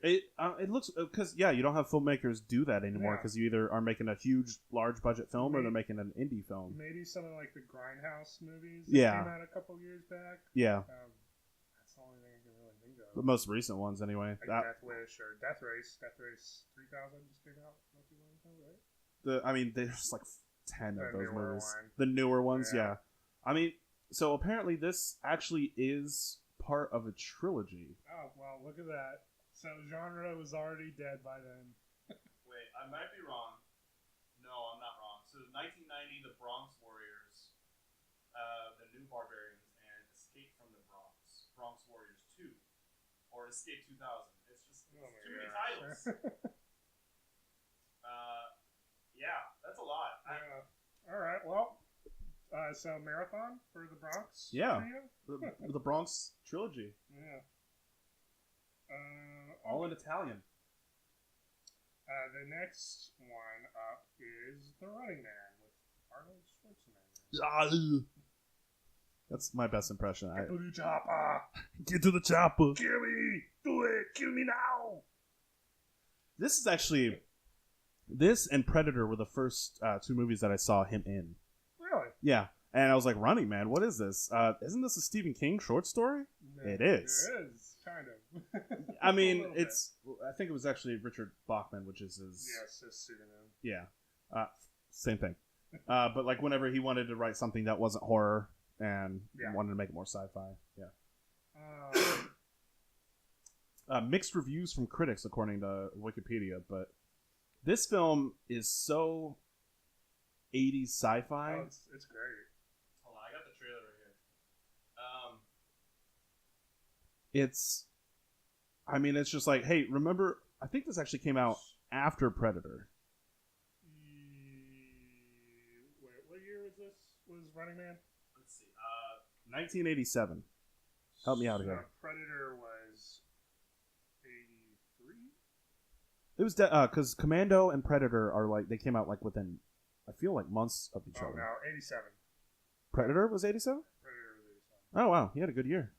It looks because you don't have filmmakers do that anymore because you either are making a huge large budget film or they're making an indie film. Maybe some of like the Grindhouse movies that came out a couple years back. Yeah, that's the only thing I can really think of. The most recent ones anyway. Like Death Wish or Death Race. Death Race 3000 just came out not too long ago, right? There's like 10 of those movies. The newer ones, yeah. I mean. So apparently this actually is part of a trilogy. Oh, well, look at that. So genre was already dead by then. Wait, I might be wrong. No, I'm not wrong. So 1990, The Bronx Warriors, The New Barbarians, and Escape from the Bronx. Bronx Warriors 2. Or Escape 2000. It's just too many titles. Yeah, that's a lot. All right, well. So marathon for the Bronx. Yeah, the Bronx trilogy. Yeah. All in Italian. The next one up is The Running Man with Arnold Schwarzenegger. That's my best impression. Get to the chopper. Get to the chopper. Kill me. Do it. Kill me now. This is actually... This and Predator were the first 2 movies that I saw him in. Really? Yeah. And I was like, Running Man, what is this? Isn't this a Stephen King short story? Yeah, it is. It is, kind of. I mean, I think it was actually Richard Bachman, which is his... Yes, his pseudonym. Yeah. Same thing. But like whenever he wanted to write something that wasn't horror and wanted to make it more sci-fi. Yeah. Mixed reviews from critics, according to Wikipedia, but this film is so 80s sci-fi. Oh, it's great. Hold on, I got the trailer right here. It's just like, hey, remember, I think this actually came out after Predator. Wait, what year was this? Was Running Man? Let's see. 1987. Help me out here. Predator was 83. It was because Commando and Predator are like they came out like within, I feel like months of each other. No, 87. Predator was 87. Predator was 87. Oh wow, he had a good year.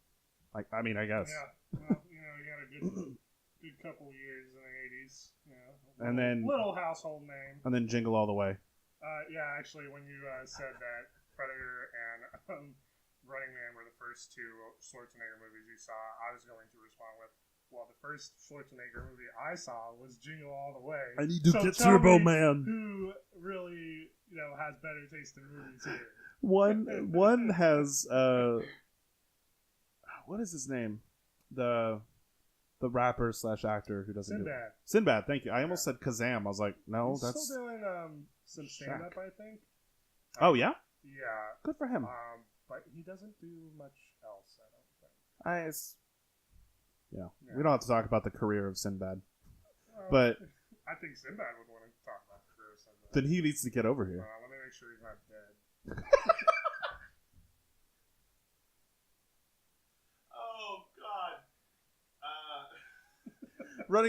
I mean, I guess. Yeah, well, you got a good couple years in the 80s. And then little household name. And then Jingle All the Way. Yeah, actually, when you said that Predator and Running Man were the first two Schwarzenegger movies you saw, I was going to respond with, well, the first Schwarzenegger movie I saw was Jingle All the Way. I need to get Turbo Man. Who really, has better taste in movies here? One has what is his name? The rapper / actor who doesn't Sinbad. do it. Sinbad, thank you. I almost said Kazam. I was like, no, He's that's still doing some stand up, I think. Oh yeah? Yeah. Good for him. But he doesn't do much else, I don't think. Yeah. We don't have to talk about the career of Sinbad. Well, But I think Sinbad would want to talk about the career of Sinbad. then he needs to get over here. Let me make sure he's not dead. Oh God.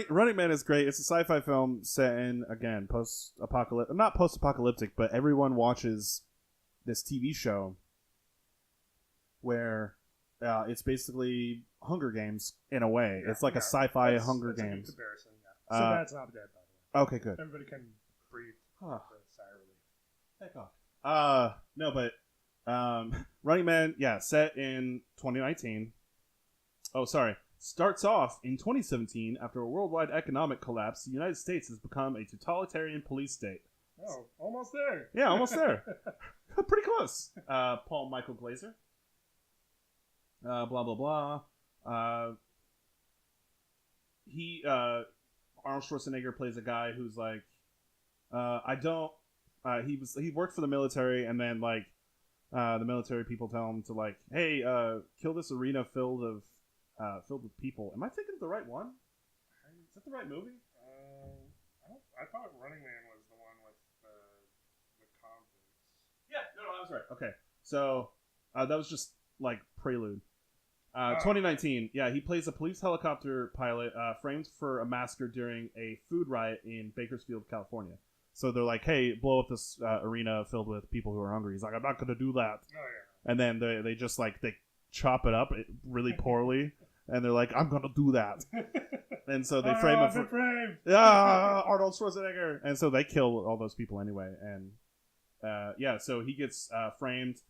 Running Man is great. It's a sci-fi film set in, again, not post-apocalyptic, but everyone watches this TV show where it's basically Hunger Games in a way. It's like a sci-fi Hunger Games. A good comparison, yeah. Sinbad's not dead, by the way. Okay, good. Everybody can breathe. Huh. Sigh of relief. Heck off. No, but Running Man, yeah, set in 2019. Oh, sorry. Starts off in 2017 after a worldwide economic collapse. The United States has become a totalitarian police state. Oh, almost there. Yeah, almost there. Pretty close. Paul Michael Glazer. Blah blah blah. Arnold Schwarzenegger plays a guy who's like, he worked for the military, and then like, the military people tell him to like, hey, kill this arena filled with people. Am I thinking of the right one? Is that the right movie? I thought Running Man was the one with the convicts. Yeah, no, I was right. Okay, so that was just like prelude. 2019, yeah, he plays a police helicopter pilot framed for a massacre during a food riot in Bakersfield, California. So they're like, hey, blow up this arena filled with people who are hungry. He's like, I'm not going to do that. Oh, yeah. And then they just like, they chop it up really poorly. And they're like, I'm going to do that. And so they frame him for... Arnold Schwarzenegger. And so they kill all those people anyway. And so he gets framed.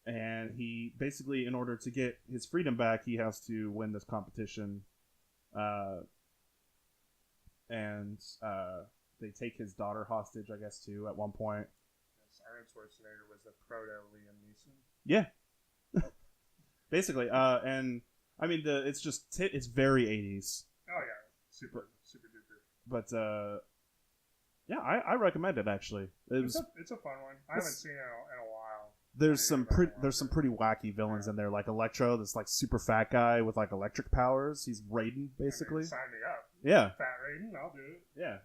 And he basically, in order to get his freedom back, he has to win this competition. And they take his daughter hostage, I guess, too, at one point. Yes, Arnold Schwarzenegger was the proto Liam Neeson. Yeah. Basically. And, I mean, it's very 80s. Oh, yeah. Super duper. But, yeah, I recommend it, actually. It's a fun one. I haven't seen it in a while. There's some pretty wacky villains in there, like Electro, this like super fat guy with like electric powers. He's Raiden, basically. Sign me up. Yeah. Fat Raiden, I'll do it. Yeah.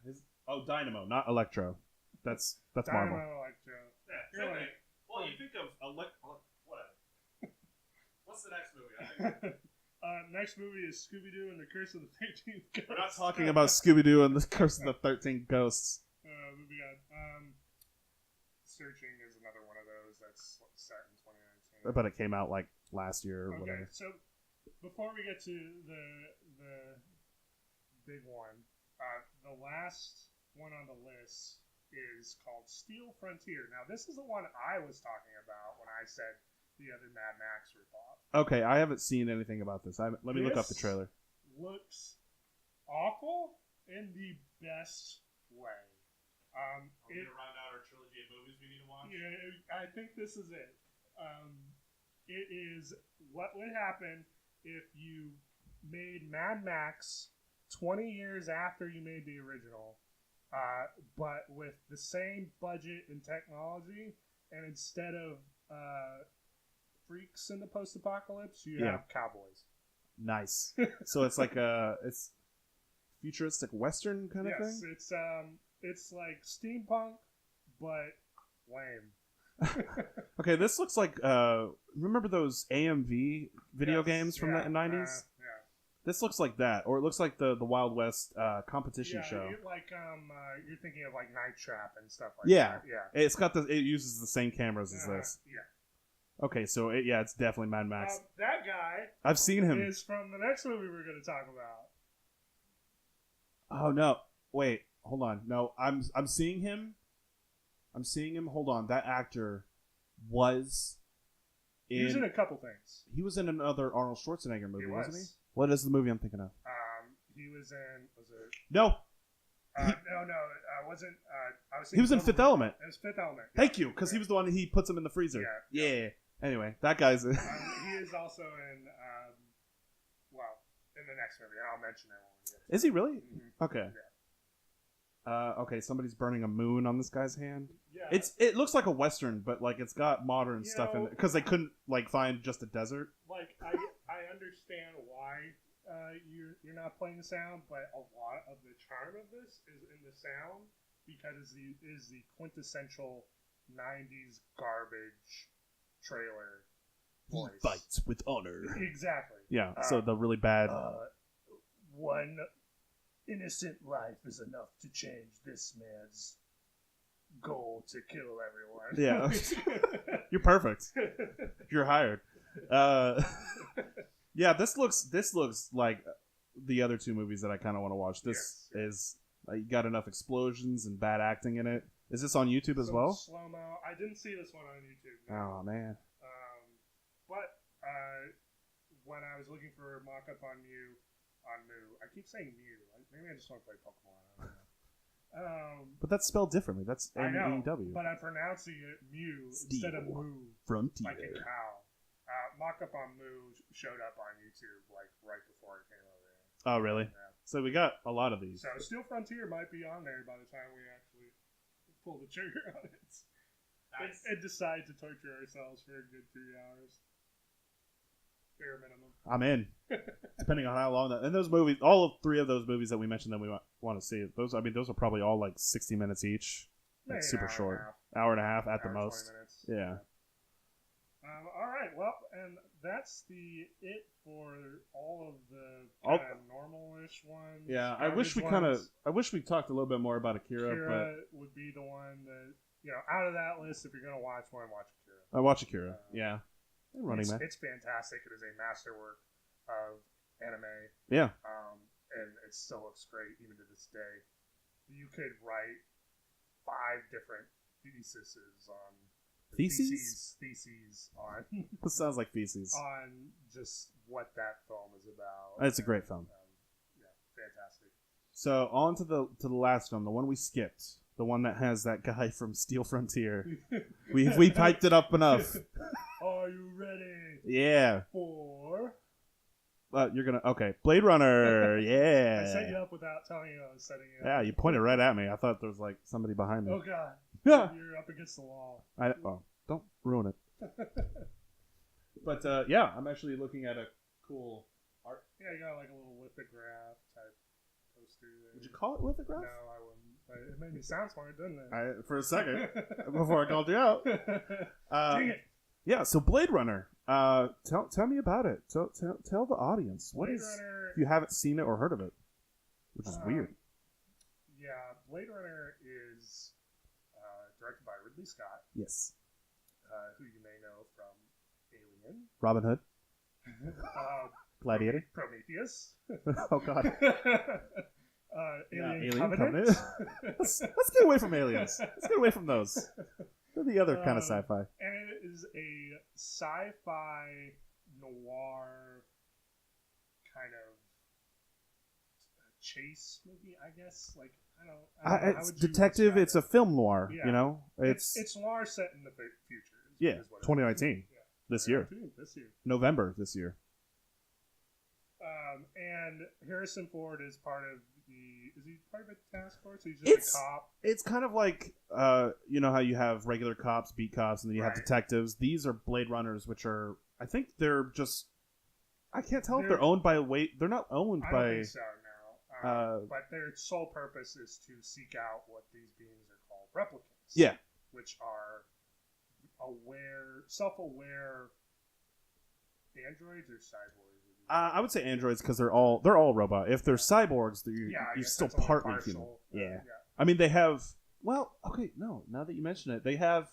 Dynamo, not Electro. That's Dynamo, Marvel. Electro. Yeah, You're same like, thing. Well, you think of whatever. What's the next movie? I think next movie is Scooby-Doo and the Curse of the 13th Ghost. We're not talking about Scooby-Doo and the Curse of the 13 Ghosts. Movie on. Searching is another one of those that's set in 2019. But it came out like last year or whatever. So before we get to the big one, the last one on the list is called Steel Frontier. Now, this is the one I was talking about when I said the other Mad Max ripoff. Okay, I haven't seen anything about this. Let me look up the trailer. Looks awful in the best way. Are we going to round out our trilogy of movies we need to watch? Yeah, I think this is it. It is what would happen if you made Mad Max 20 years after you made the original, but with the same budget and technology, and instead of freaks in the post-apocalypse, you have cowboys. Nice. So it's like it's futuristic Western kind of thing? Yes, it's like steampunk, but lame. Okay, this looks like remember those AMV video games from the 90s? Yeah. This looks like that, or it looks like the Wild West competition show. You're thinking of like Night Trap and stuff like Yeah. that. Yeah, It uses the same cameras as this. Yeah. Okay, so it's definitely Mad Max. That guy I've seen him. is from the next movie we're going to talk about. Oh no! Wait, hold on. No, I'm seeing him. I'm seeing him. Hold on. That actor was He was in a couple things. He was in another Arnold Schwarzenegger movie, wasn't he? Was. What is the movie I'm thinking of? He was in. Was it? No. No. Wasn't. I was. He was in Fifth Element. It was Fifth Element. Yeah. Thank you, because he was the one that he puts him in the freezer. Yeah. Anyway, that guy's. He is also in. In the next movie, and I'll mention it when we get to it. Is he really? Mm-hmm. Okay. Yeah. Okay, somebody's burning a moon on this guy's hand. Yeah. It looks like a western, but like it's got modern stuff in it because they couldn't like find just a desert. Like I understand why you're not playing the sound, but a lot of the charm of this is in the sound because it is the quintessential '90s garbage trailer voice. He fights with honor. Exactly. Yeah. So the really bad. One innocent life is enough to change this man's goal to kill everyone. Yeah. You're perfect. You're hired. Yeah, this looks like the other two movies that I kind of want to watch. This is you got enough explosions and bad acting in it. Is this on YouTube as well? Slow mo. I didn't see this one on YouTube. No. Oh man. But when I was looking for mock-up on Mew, I keep saying Mew. Maybe I just want to play Pokemon. I don't know. But that's spelled differently. That's M-E-W. But I'm pronouncing it Mew instead of Moo. Frontier. Like a cow. Mock-up on Moo showed up on YouTube like right before it came over here. Oh, really? Yeah. So we got a lot of these. So Steel Frontier might be on there by the time we actually pull the trigger on it. Nice. And decide to torture ourselves for a good 3 hours. Bare minimum. I'm in. Depending on how long that. And those movies, all three of those movies that we mentioned that we want to see, those are probably all like 60 minutes each. Like super short. Hour and a half at the most. Yeah. All right. Well, and that's it for all of the kind of normal-ish ones. Yeah, I wish we talked a little bit more about Akira. Akira would be the one that out of that list. If you're gonna watch one, watch Akira. I watch Akira. Yeah. Running Man. It's fantastic. It is a masterwork of anime. Yeah. And it still looks great even to this day. You could write 5 different theses on. Theses on. This sounds like feces. On just what that film is about. It's a great film. Yeah, fantastic. So on to the last film, the one we skipped, the one that has that guy from Steel Frontier. we piped it up enough. Are you ready? Yeah. For. You're gonna Blade Runner. Yeah. I set you up without telling you I was setting you up. Yeah, you pointed right at me. I thought there was like somebody behind me. Oh god. Yeah. You're up against the wall. Don't ruin it. But I'm actually looking at a cool art. Yeah, you got like a little lithograph type poster there. Would you call it lithograph? No, I wouldn't. It made me sound smart, didn't it? For a second, before I called you out. Dang it. Yeah, so Blade Runner. Tell me about it. Tell the audience. Blade Runner, if you haven't seen it or heard of it, which is weird. Yeah, Blade Runner is directed by Ridley Scott. Yes. Who you may know from Alien. Robin Hood. Gladiator. Prometheus. Oh god. Alien Covenant. Let's get away from aliens. Let's get away from those. They're the other kind of sci-fi. And it is a sci-fi noir kind of chase movie, I guess. Like I don't know it's detective. It's a film noir. Yeah. You know, it's noir set in the future. Yeah, 2019. Yeah. This year. November this year. And Harrison Ford is part of is he part of a task force? He's just a cop. It's kind of like you know how you have regular cops, beat cops, and then you have detectives. These are Blade Runners, which are I think they're just I can't tell if they're owned by They're not owned by. I don't think so, no. But their sole purpose is to seek out what these beings are called replicants. Yeah. Which are self-aware androids or cyborgs? I would say androids because they're all robot. If they're cyborgs, you're still partly human. Yeah. I mean, they have. Well, okay, no. Now that you mention it, they have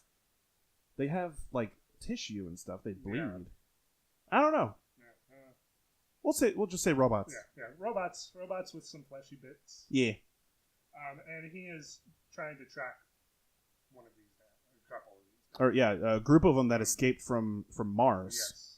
like tissue and stuff. They bleed. Yeah. I don't know. We'll just say robots. Yeah. Robots with some fleshy bits. Yeah. And he is trying to track one of these guys, a couple of these Or guys. a group of them that escaped from Mars. Yes.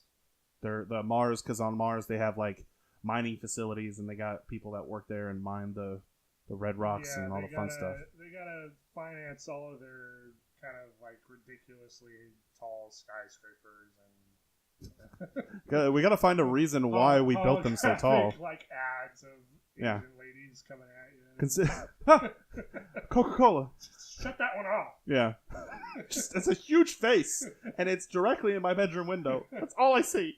They're the Mars, because on Mars they have like mining facilities and they got people that work there and mine the red rocks and all the fun stuff. They gotta finance all of their kind of like ridiculously tall skyscrapers and. We gotta find a reason why we built them so tall. Like ads of Asian ladies coming at you. Coca-Cola. Shut that one off. Yeah. It's a huge face, and it's directly in my bedroom window. That's all I see.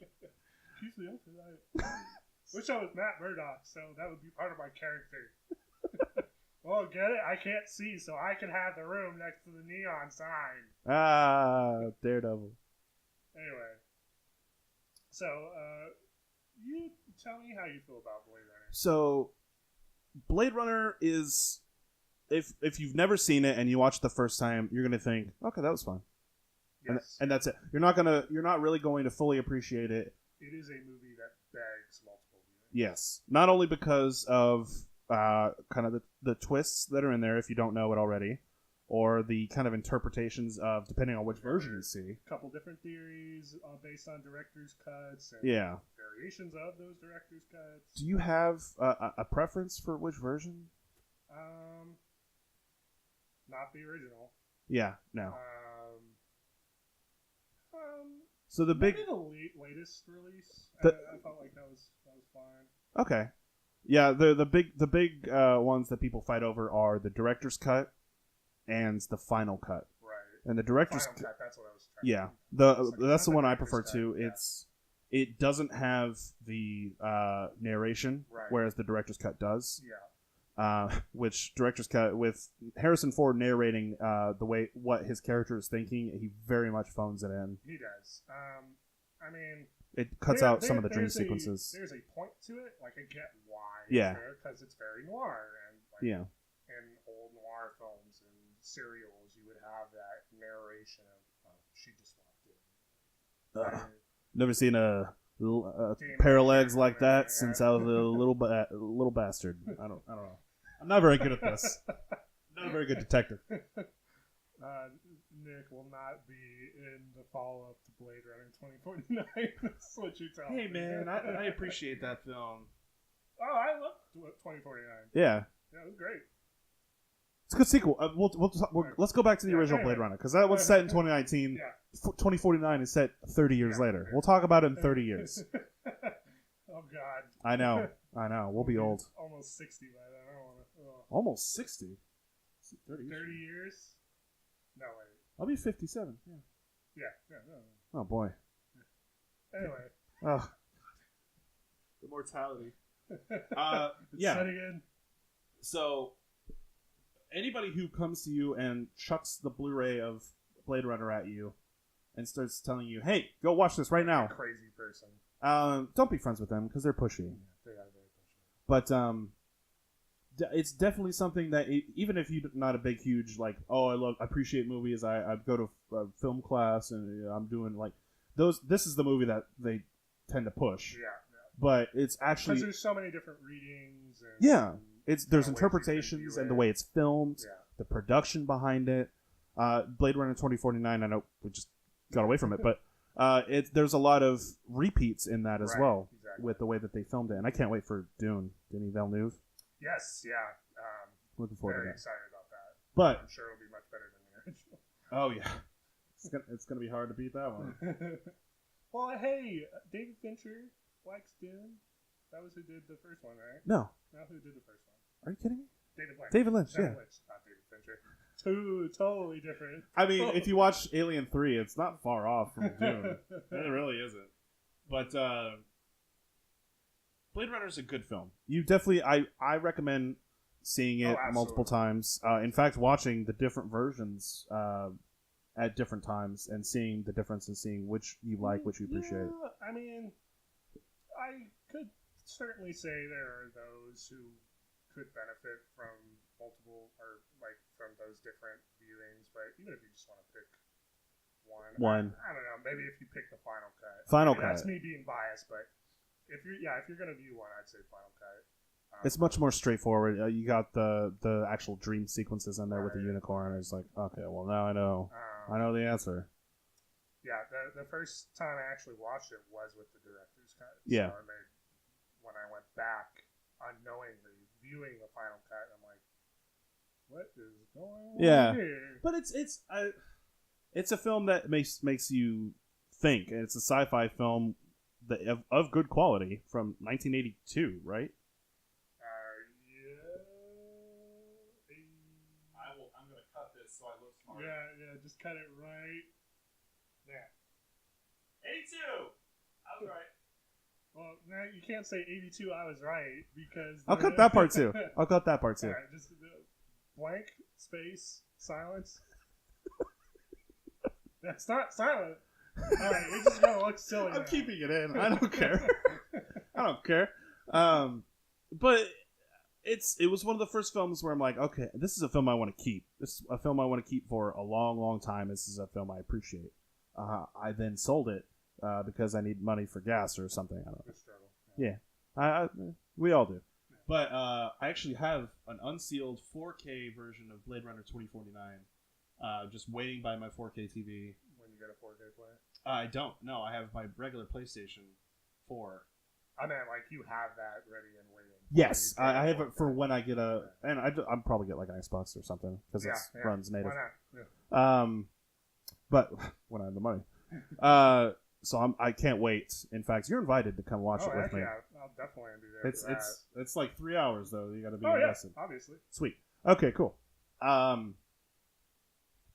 Wish I was Matt Murdock, so that would be part of my character. Well, get it? I can't see, so I can have the room next to the neon sign. Daredevil. Anyway. So, you tell me how you feel about Blade Runner. So, Blade Runner is... If you've never seen it and you watch it the first time, you're gonna think, okay, that was fun. Yes. And that's it. You're not really going to fully appreciate it. It is a movie that begs multiple viewings. Yes. Not only because of kind of the twists that are in there, if you don't know it already, or the kind of interpretations of, depending on which version you see. A couple different theories based on director's cuts and variations of those director's cuts. Do you have a preference for which version? Not the original. Yeah, no. So the latest release. I felt like that was fine. Okay. Yeah, the big ones that people fight over are the director's cut and the final cut. Right. And the director's cut. That's what I was trying. Yeah, that's the one I prefer too. Yeah. It doesn't have the narration, whereas the director's cut does. Yeah. Which director's cut with Harrison Ford narrating what his character is thinking, he very much phones it in. He does. I mean, it cuts out some of the dream sequences. There's a point to it. Like, I get why. Yeah. Because it's very noir, and in old noir films and serials, you would have that narration of she just walked in. Never seen a pair of legs like that since I was a little bastard. I don't know. I'm not very good at this. Not a very good detective. Nick will not be in the follow-up to Blade Runner 2049. That's what you're telling me. Hey, man, I appreciate that film. Oh, I love 2049. Yeah. Yeah, it was great. It's a good sequel. Let's go back to the original Blade Runner, because that was set in 2019. Yeah. 2049 is set 30 years later. We'll talk about it in 30 years. Oh, God. I know. We'll be old. Almost 60 by then. I don't want to. Almost 60? 30 years? No, wait. I'll be 57. Yeah. No. Oh, boy. Anyway. Oh. The mortality. Setting in. So, anybody who comes to you and chucks the Blu-ray of Blade Runner at you and starts telling you, hey, go watch this right now. A crazy person. Don't be friends with them because they're pushy. Yeah, they are very pushy. But it's definitely something that even if you're not a big, huge, like, I appreciate movies, I go to film class and I'm doing like those. This is the movie that they tend to push. Yeah. But it's actually because there's so many different readings. And, there's interpretations and the way it's filmed, the production behind it. Blade Runner 2049. I know we just got away from it, but there's a lot of repeats in that as well with the way that they filmed it, and I can't wait for Dune. Denis Villeneuve. Yes, yeah. Looking forward to that. Very excited about that. But I'm sure it'll be much better than the original. Oh yeah, it's gonna be hard to beat that one. Well, hey, David Fincher likes Dune. That was who did the first one, right? No. Who did the first one? Are you kidding me? David Lynch. David Lynch, not David Fincher. Two totally different. I mean, if you watch Alien 3, it's not far off from Dune. It really isn't. But Blade Runner is a good film. You definitely, I recommend seeing it multiple times. In fact, watching the different versions at different times and seeing the difference and seeing which you like, which you appreciate. Yeah, I mean, I could certainly say there are those who could benefit from multiple or like from those different viewings, but even if you just want to pick one, I don't know, maybe if you pick the final cut. That's me being biased, but if you're gonna view one, I'd say final cut. It's much more straightforward. You got the actual dream sequences in there with the unicorn. It's like, okay, well now I know the answer. Yeah, the first time I actually watched it was with the director's cut. Yeah. So when I went back unknowingly viewing the final cut, I'm like, what is going on here? But it's a film that makes you think, and it's a sci-fi film that of good quality from 1982, right? I'm gonna cut this so I look smart. Yeah, just cut it right there. 82. I was right. Well, now you can't say 82. I was right because I'll cut that part too. All right, just blank space silence. That's not silent. All right, you're just gonna look silly. I'm keeping it in. I don't care. I don't care. But it was one of the first films where I'm like, okay, this is a film I want to keep. This is a film I want to keep for a long, long time. This is a film I appreciate. I then sold it because I need money for gas or something. I don't know. Yeah, we all do. But I actually have an unsealed 4K version of Blade Runner 2049, just waiting by my 4K TV. When you get a 4K player? I don't. No, I have my regular PlayStation 4. I mean, like you have that ready and waiting. Yes, I have it for when I get and I'll probably get like an Xbox or something because it runs native. Why not? Yeah. But when I have the money, so I can't wait. In fact, you're invited to come watch it with me. Yeah, I'll definitely be there. It's like 3 hours though. You got to be invested. Obviously. Sweet. Okay, cool.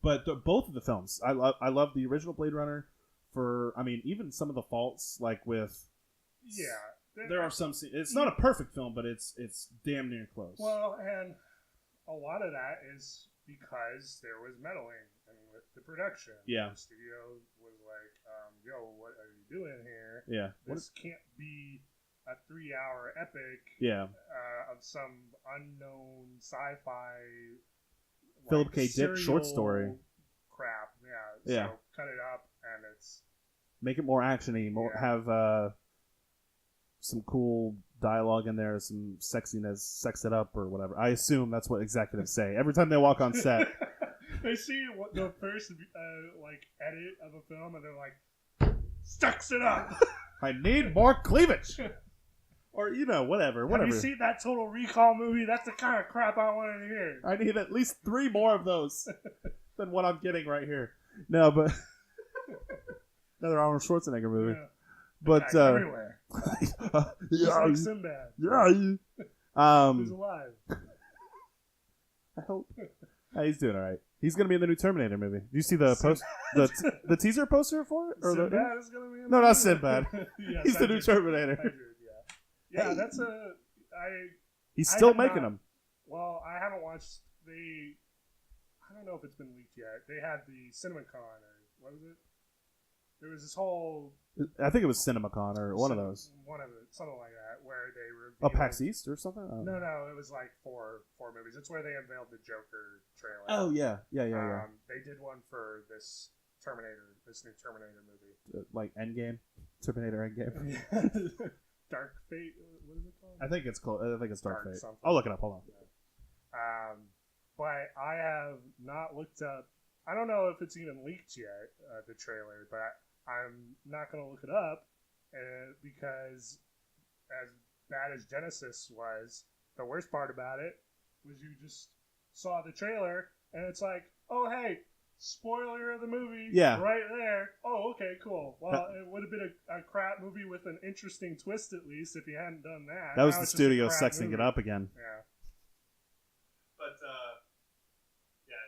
But both of the films, I love the original Blade Runner. Even some of the faults, like with there are some. It's not a perfect film, but it's damn near close. Well, and a lot of that is because there was meddling with the production. Yeah, the studio was like, "Yo, what are you doing here? Yeah, this can't be a 3-hour epic. Yeah, of some unknown sci-fi." Philip K. Dick short story. Crap, yeah. So cut it up, and make it more actiony. Have some cool dialogue in there, some sexiness, sex it up or whatever. I assume that's what executives say every time they walk on set. They see the first edit of a film, and they're like, "Sex it up." I need more cleavage. Or, whatever. Have you seen that Total Recall movie? That's the kind of crap I wanted to hear. I need at least 3 more of those than what I'm getting right here. No, but another Arnold Schwarzenegger movie. Yeah. But everywhere. Yeah, Sinbad. Yeah. He's alive. I hope. He's doing all right. He's gonna be in the new Terminator movie. Do you see the post, the teaser poster for it? Or Sinbad is gonna be in no, not Sinbad. Yes, he's the new Terminator. I did, yeah. Yeah, He's still making them. Well, I haven't watched I don't know if it's been leaked yet. They had the CinemaCon or what was it? There was this whole. I think it was CinemaCon or one of those. One of it, something like that, where they revealed. PAX East or something. No, it was like four movies. It's where they unveiled the Joker trailer. Oh yeah. They did one for this new Terminator movie, like Endgame, Terminator Endgame. Dark Fate. What is it called? I think it's called. I think it's Dark Fate. Something. I'll look it up. Hold on. Yeah. But I have not looked up. I don't know if it's even leaked yet, the trailer, but I'm not going to look it up because as bad as Genesis was, the worst part about it was you just saw the trailer and it's like, oh, hey, spoiler of the movie right there. Oh, okay, cool. Well, it would have been a crap movie with an interesting twist at least if you hadn't done that. That was the studio sexing it up again. Yeah. But,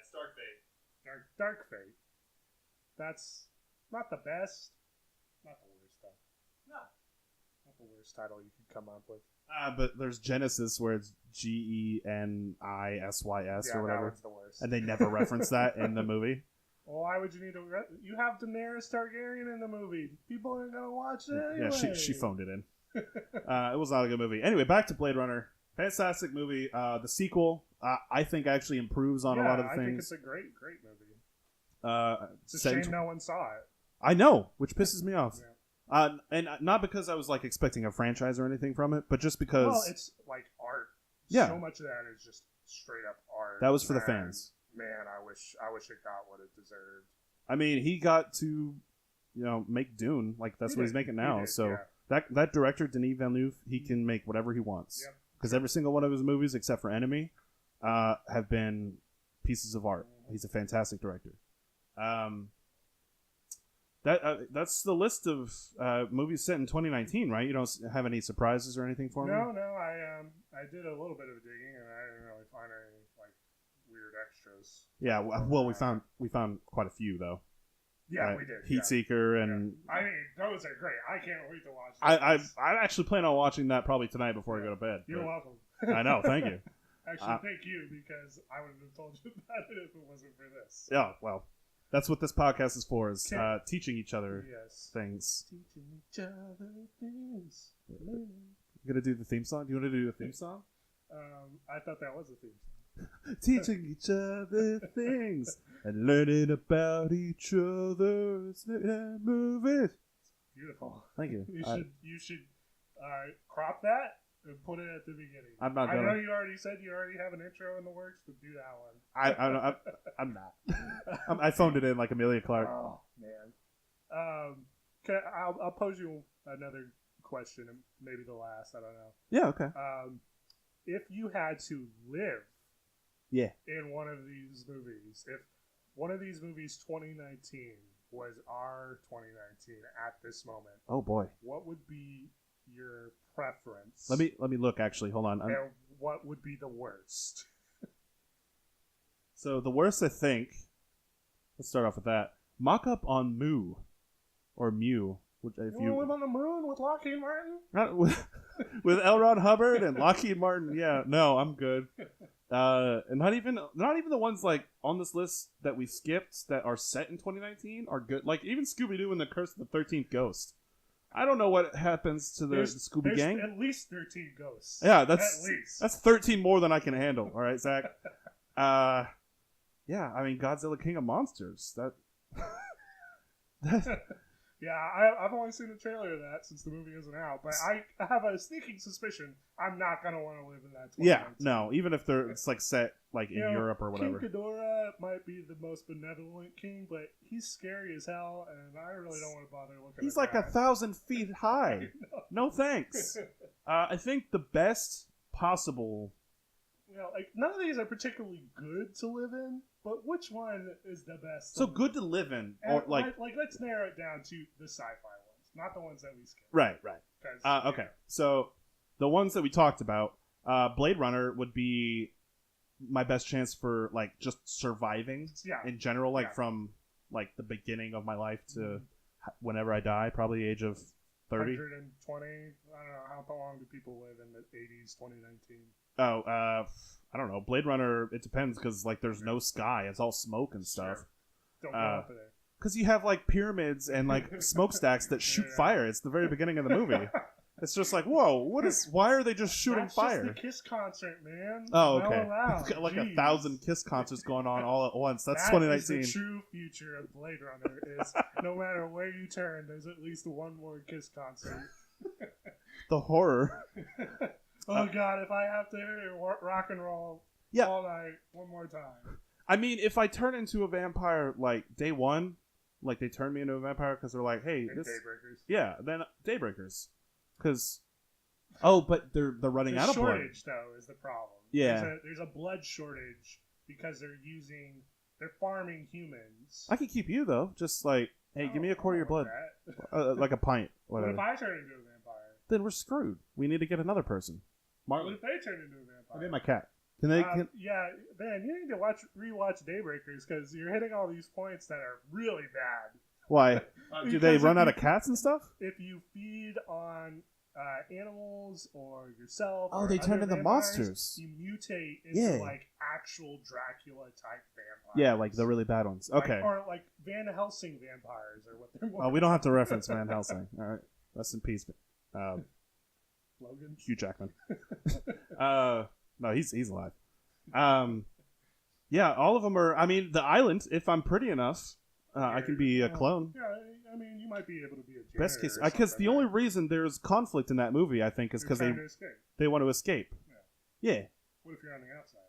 it's Dark Fate. Dark Fate. That's not the best. Not the worst, though. No. Not the worst title you could come up with. But there's Genesis where it's GENISYS or whatever. That one's the worst. And they never reference that in the movie. Well, why would you need to? You have Daenerys Targaryen in the movie. People aren't gonna watch it anyway. Yeah, she phoned it in. It was not a good movie. Anyway, back to Blade Runner. Fantastic movie. The sequel, I think, actually improves on a lot of the things. I think it's a great movie. It's a shame no one saw it. I know, which pisses me off. Yeah. And not because I was like expecting a franchise or anything from it, but just because. Well, it's like art. Yeah. So much of that is just straight up art. That was for the fans. Man, I wish it got what it deserved. I mean, he got to, make Dune. Like that's what he's making now. So that director, Denis Villeneuve, he can make whatever he wants. Because every single one of his movies, except for Enemy, have been pieces of art. He's a fantastic director. That's the list of movies set in 2019, right? You don't have any surprises or anything for me? No. I did a little bit of digging, and I didn't really find any like weird extras. Yeah, well, we found quite a few though. Yeah, we did. Heatseeker and. I mean, those are great. I can't wait to watch. I actually plan on watching that probably tonight before I go to bed. You're welcome. I know. Thank you. Actually, thank you, because I would have told you about it if it wasn't for this. Yeah, well, that's what this podcast is for, is teaching each other things. Teaching each other things. You gonna do the theme song? Do you want to do the theme song? I thought that was a theme song. Teaching each other things and learning about each other's movies. Beautiful. Thank you. You should crop that and put it at the beginning. I'm not gonna. I know you already said you already have an intro in the works, but do that one. I'm not. I phoned it in like Amelia Clark. Oh man. I'll pose you another question, and maybe the last. I don't know. Yeah. Okay. If you had to live, in one of these movies, if one of these movies, 2019, was our 2019 at this moment, oh boy, what would be your preference? Let me look. Actually, hold on. And what would be the worst? So the worst, I think. Let's start off with that. Mock up on Moo, or Mew. Which, if you want to live on the moon with Lockheed Martin? Not with L. Ron Hubbard and Lockheed Martin. Yeah, no, I'm good. And not even the ones like on this list that we skipped that are set in 2019 are good. Like even Scooby Doo and the Curse of the 13th Ghost. I don't know what happens to the Scooby Gang. At least 13 ghosts. Yeah, that's 13 more than I can handle. All right, Zach. Yeah, I mean Godzilla King of Monsters. Yeah, I've only seen the trailer of that since the movie isn't out, but I have a sneaking suspicion I'm not gonna want to live in that. Yeah, no, even if it's like set like in Europe or whatever. King Ghidorah might be the most benevolent king, but he's scary as hell, and I really don't want to bother looking. He's like 1,000 feet high. No thanks. I think the best possible. Like none of these are particularly good to live in, but which one is the best? So good to live in, or like let's narrow it down to the sci-fi ones, not the ones that we skip. Right. Okay, so the ones that we talked about, Blade Runner would be my best chance for like just surviving in general, like from like the beginning of my life to whenever I die, probably age of 30. 120. I don't know how long do people live in the 80s, 2019. Oh, I don't know. Blade Runner, it depends because like there's no sky; it's all smoke and stuff. Sure. Don't go up there. Because you have like pyramids and like smokestacks that shoot fire. It's the very beginning of the movie. It's just like, whoa, why are they just shooting fire? That's just the Kiss concert, man. Oh, okay. We've got like 1,000 Kiss concerts going on all at once. That's 2019. That is the true future of Blade Runner. Is no matter where you turn, there's at least one more Kiss concert. The horror. Oh God! If I have to hear rock and roll all night one more time. I mean, if I turn into a vampire like day one, like they turn me into a vampire because they're like, "Hey, this Daybreakers." Yeah, then Daybreakers, because but they're running out of blood. The shortage though is the problem. Yeah, there's a blood shortage because they're farming humans. I can keep you though, just like, hey, give me a quarter of your blood, like a pint. Whatever. What if I turn into a vampire? Then we're screwed. We need to get another person. What if they turn into a vampire? I mean, my cat. Can they? Yeah, man, you need to rewatch Daybreakers because you're hitting all these points that are really bad. Why? Do they run out of cats and stuff? If you feed on animals or yourself. Oh, or they turn other into vampires, monsters. You mutate into like actual Dracula type vampires. Yeah, like the really bad ones. Okay. Or like Van Helsing vampires are what they're more. Oh, we don't have to reference Van Helsing. All right. Rest in peace. Logan? Hugh Jackman. No, he's alive. Yeah, all of them are. I mean, the island. If I'm pretty enough, I can be a clone. Yeah, I mean, you might be able to be a janitor. Best case, because the only reason there's conflict in that movie, I think, is because they want to escape. Yeah. What if you're on the outside?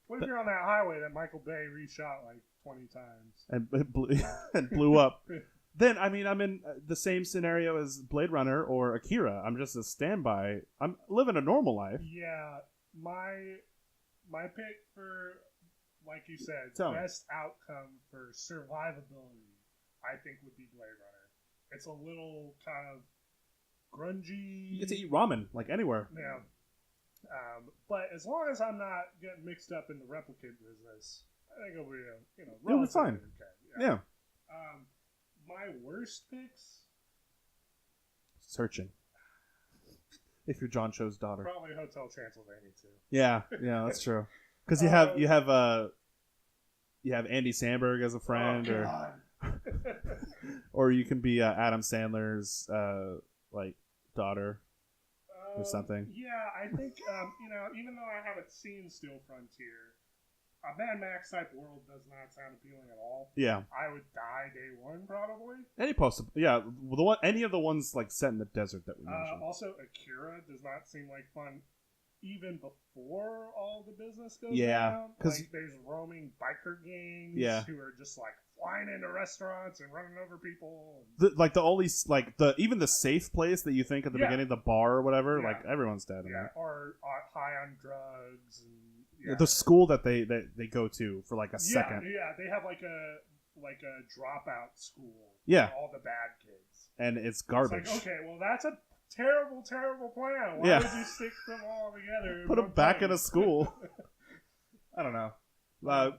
What if you're on that highway that Michael Bay reshot like 20 times and it blew up? Then I mean, I'm in the same scenario as Blade Runner or Akira. I'm just a standby. I'm living a normal life. Yeah, my pick for, like you said, best outcome for survivability, I think would be Blade Runner. It's a little kind of grungy. You get to eat ramen like anywhere. Yeah. But as long as I'm not getting mixed up in the replicant business, I think it'll be it'll be fine. Okay. Yeah. My worst picks. Searching. If you're John Cho's daughter. Probably Hotel Transylvania too. Yeah, that's true. Because you have Andy Samberg as a friend, or you can be Adam Sandler's like daughter or something. Yeah, I think even though I haven't seen Steel Frontier, a Mad Max type world does not sound appealing at all. Yeah, I would die day one probably. Any of the ones like set in the desert that we mentioned. Also, Akira does not seem like fun. Even before all the business goes down, because there's roaming biker gangs who are just like flying into restaurants and running over people. Even the safe place that you think at the beginning, the bar or whatever, like everyone's dead in that. Or high on drugs and the school that they go to for like a second. Yeah, they have like a dropout school. Yeah, for all the bad kids, and it's garbage. It's like, okay, well that's a terrible plan. Why would you stick them all together? Put them back in a school. I don't know.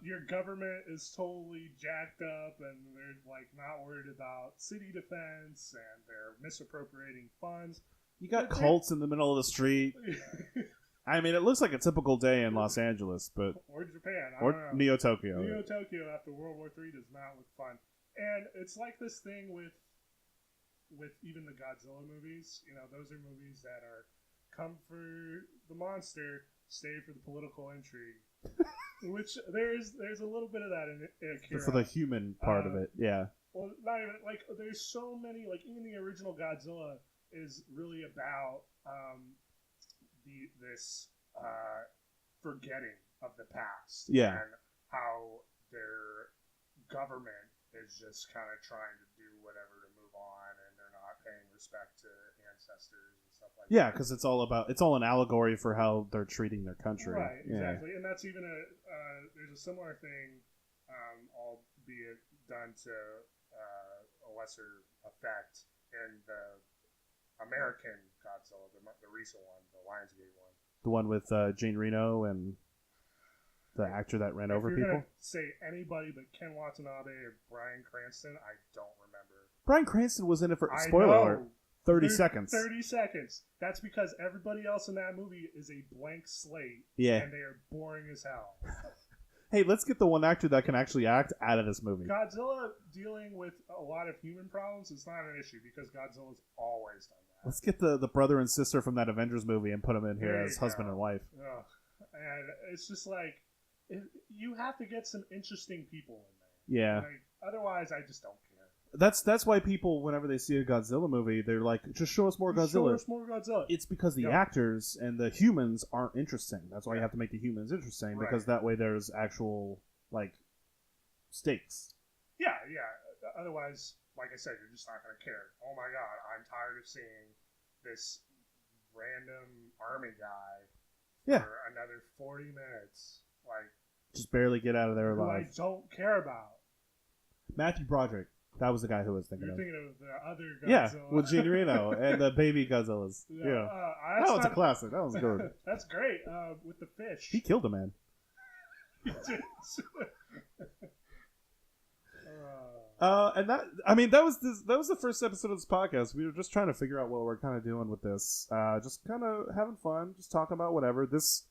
Your government is totally jacked up, and they're like not worried about city defense, and they're misappropriating funds. You got cults in the middle of the street. I mean, it looks like a typical day in Los Angeles, but or Japan, or Neo Tokyo. Neo Tokyo after World War III does not look fun, and it's like this thing with even the Godzilla movies. Those are movies that are come for the monster, stay for the political intrigue. Which there's a little bit of that in Akira. For the human part of it, yeah. Well, not even like there's so many, like even the original Godzilla is really about this forgetting of the past, and how their government is just kind of trying to do whatever to move on, and they're not paying respect to ancestors and stuff like that. Yeah, because it's all an allegory for how they're treating their country. Right, exactly, and that's even there's a similar thing, albeit done to a lesser effect in the American Godzilla, the recent one, the Lionsgate one. The one with Jane Reno and the actor that ran over people? Gonna say anybody but Ken Watanabe or Bryan Cranston, I don't remember. Bryan Cranston was in it for, spoiler alert, 30 seconds. 30 seconds. That's because everybody else in that movie is a blank slate. Yeah. And they are boring as hell. Hey, let's get the one actor that can actually act out of this movie. Godzilla dealing with a lot of human problems is not an issue because Godzilla's always done that. Let's get the brother and sister from that Avengers movie and put them in here as husband and wife. Ugh. And it's just like, you have to get some interesting people in there. Yeah. Like, otherwise, I just don't care. That's why people, whenever they see a Godzilla movie, they're like, just show us more Godzilla. Show us more Godzilla. It's because the actors and the humans aren't interesting. That's why you have to make the humans interesting, because that way there's actual, like, stakes. Yeah. Otherwise, like I said, you're just not going to care. Oh my god, I'm tired of seeing this random army guy for another 40 minutes. Like, just barely get out of there alive. I don't care about. Matthew Broderick. That was the guy who was thinking You're of. thinking of the other Godzilla. Yeah, with Gene Reno and the baby Godzillas. Yeah. That was a classic. That was good. That's great. With the fish. He killed a man. And that was the first episode of this podcast. We were just trying to figure out what we're kind of doing with this. Just kind of having fun, just talking about whatever. This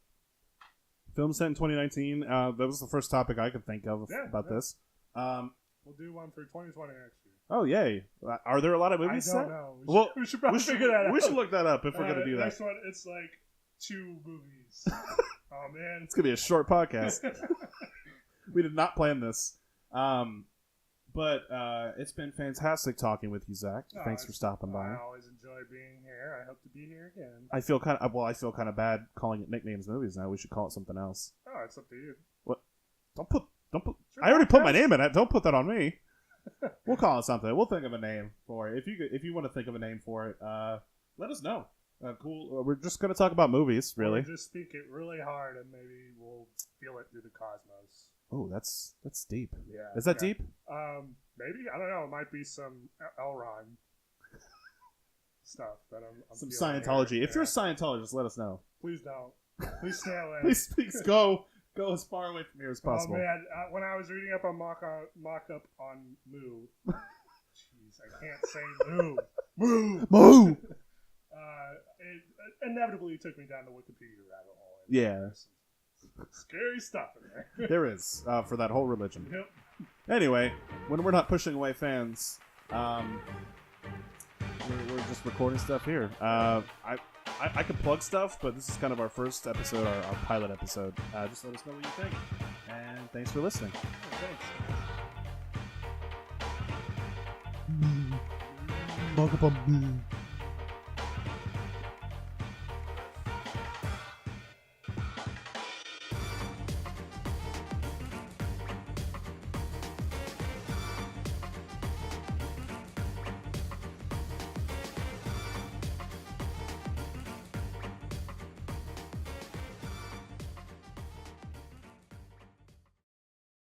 film set in 2019. That was the first topic I could think of about this. We'll do one for 2020 next year. Oh, yay. Are there a lot of movies I don't set? know. We should probably figure that out. We should look that up if we're going to do that. Next one, it's like 2 movies. Oh, man. It's going to be a short podcast. We did not plan this. But it's been fantastic talking with you, Zach. Thanks for stopping by. I always enjoy being here. I hope to be here again. I feel kind of bad calling it Nicknames Movies now. We should call it something else. Oh, it's up to you. What? Don't put. I already put my name in it. Don't put that on me. We'll call it something. We'll think of a name for it. If you want to think of a name for it, let us know. Cool. We're just gonna talk about movies, really. We'll just think it really hard, and maybe we'll feel it through the cosmos. Oh, that's deep. Yeah. Is that deep? Maybe. I don't know. It might be some Elron stuff that I'm some feeling Scientology. here. If you're a Scientologist, let us know. Please don't. Please stay away. please go as far away from here as possible. Oh man, when I was reading up on mock-up on Moo, jeez, I can't say Moo. Moo. It inevitably took me down the Wikipedia rabbit hole. Yeah. Scary stuff in there. There is, for that whole religion. Yep. Anyway, when we're not pushing away fans, we're just recording stuff here. I could plug stuff, but this is kind of our first episode, our pilot episode. Just let us know what you think. And thanks for listening. Oh, thanks.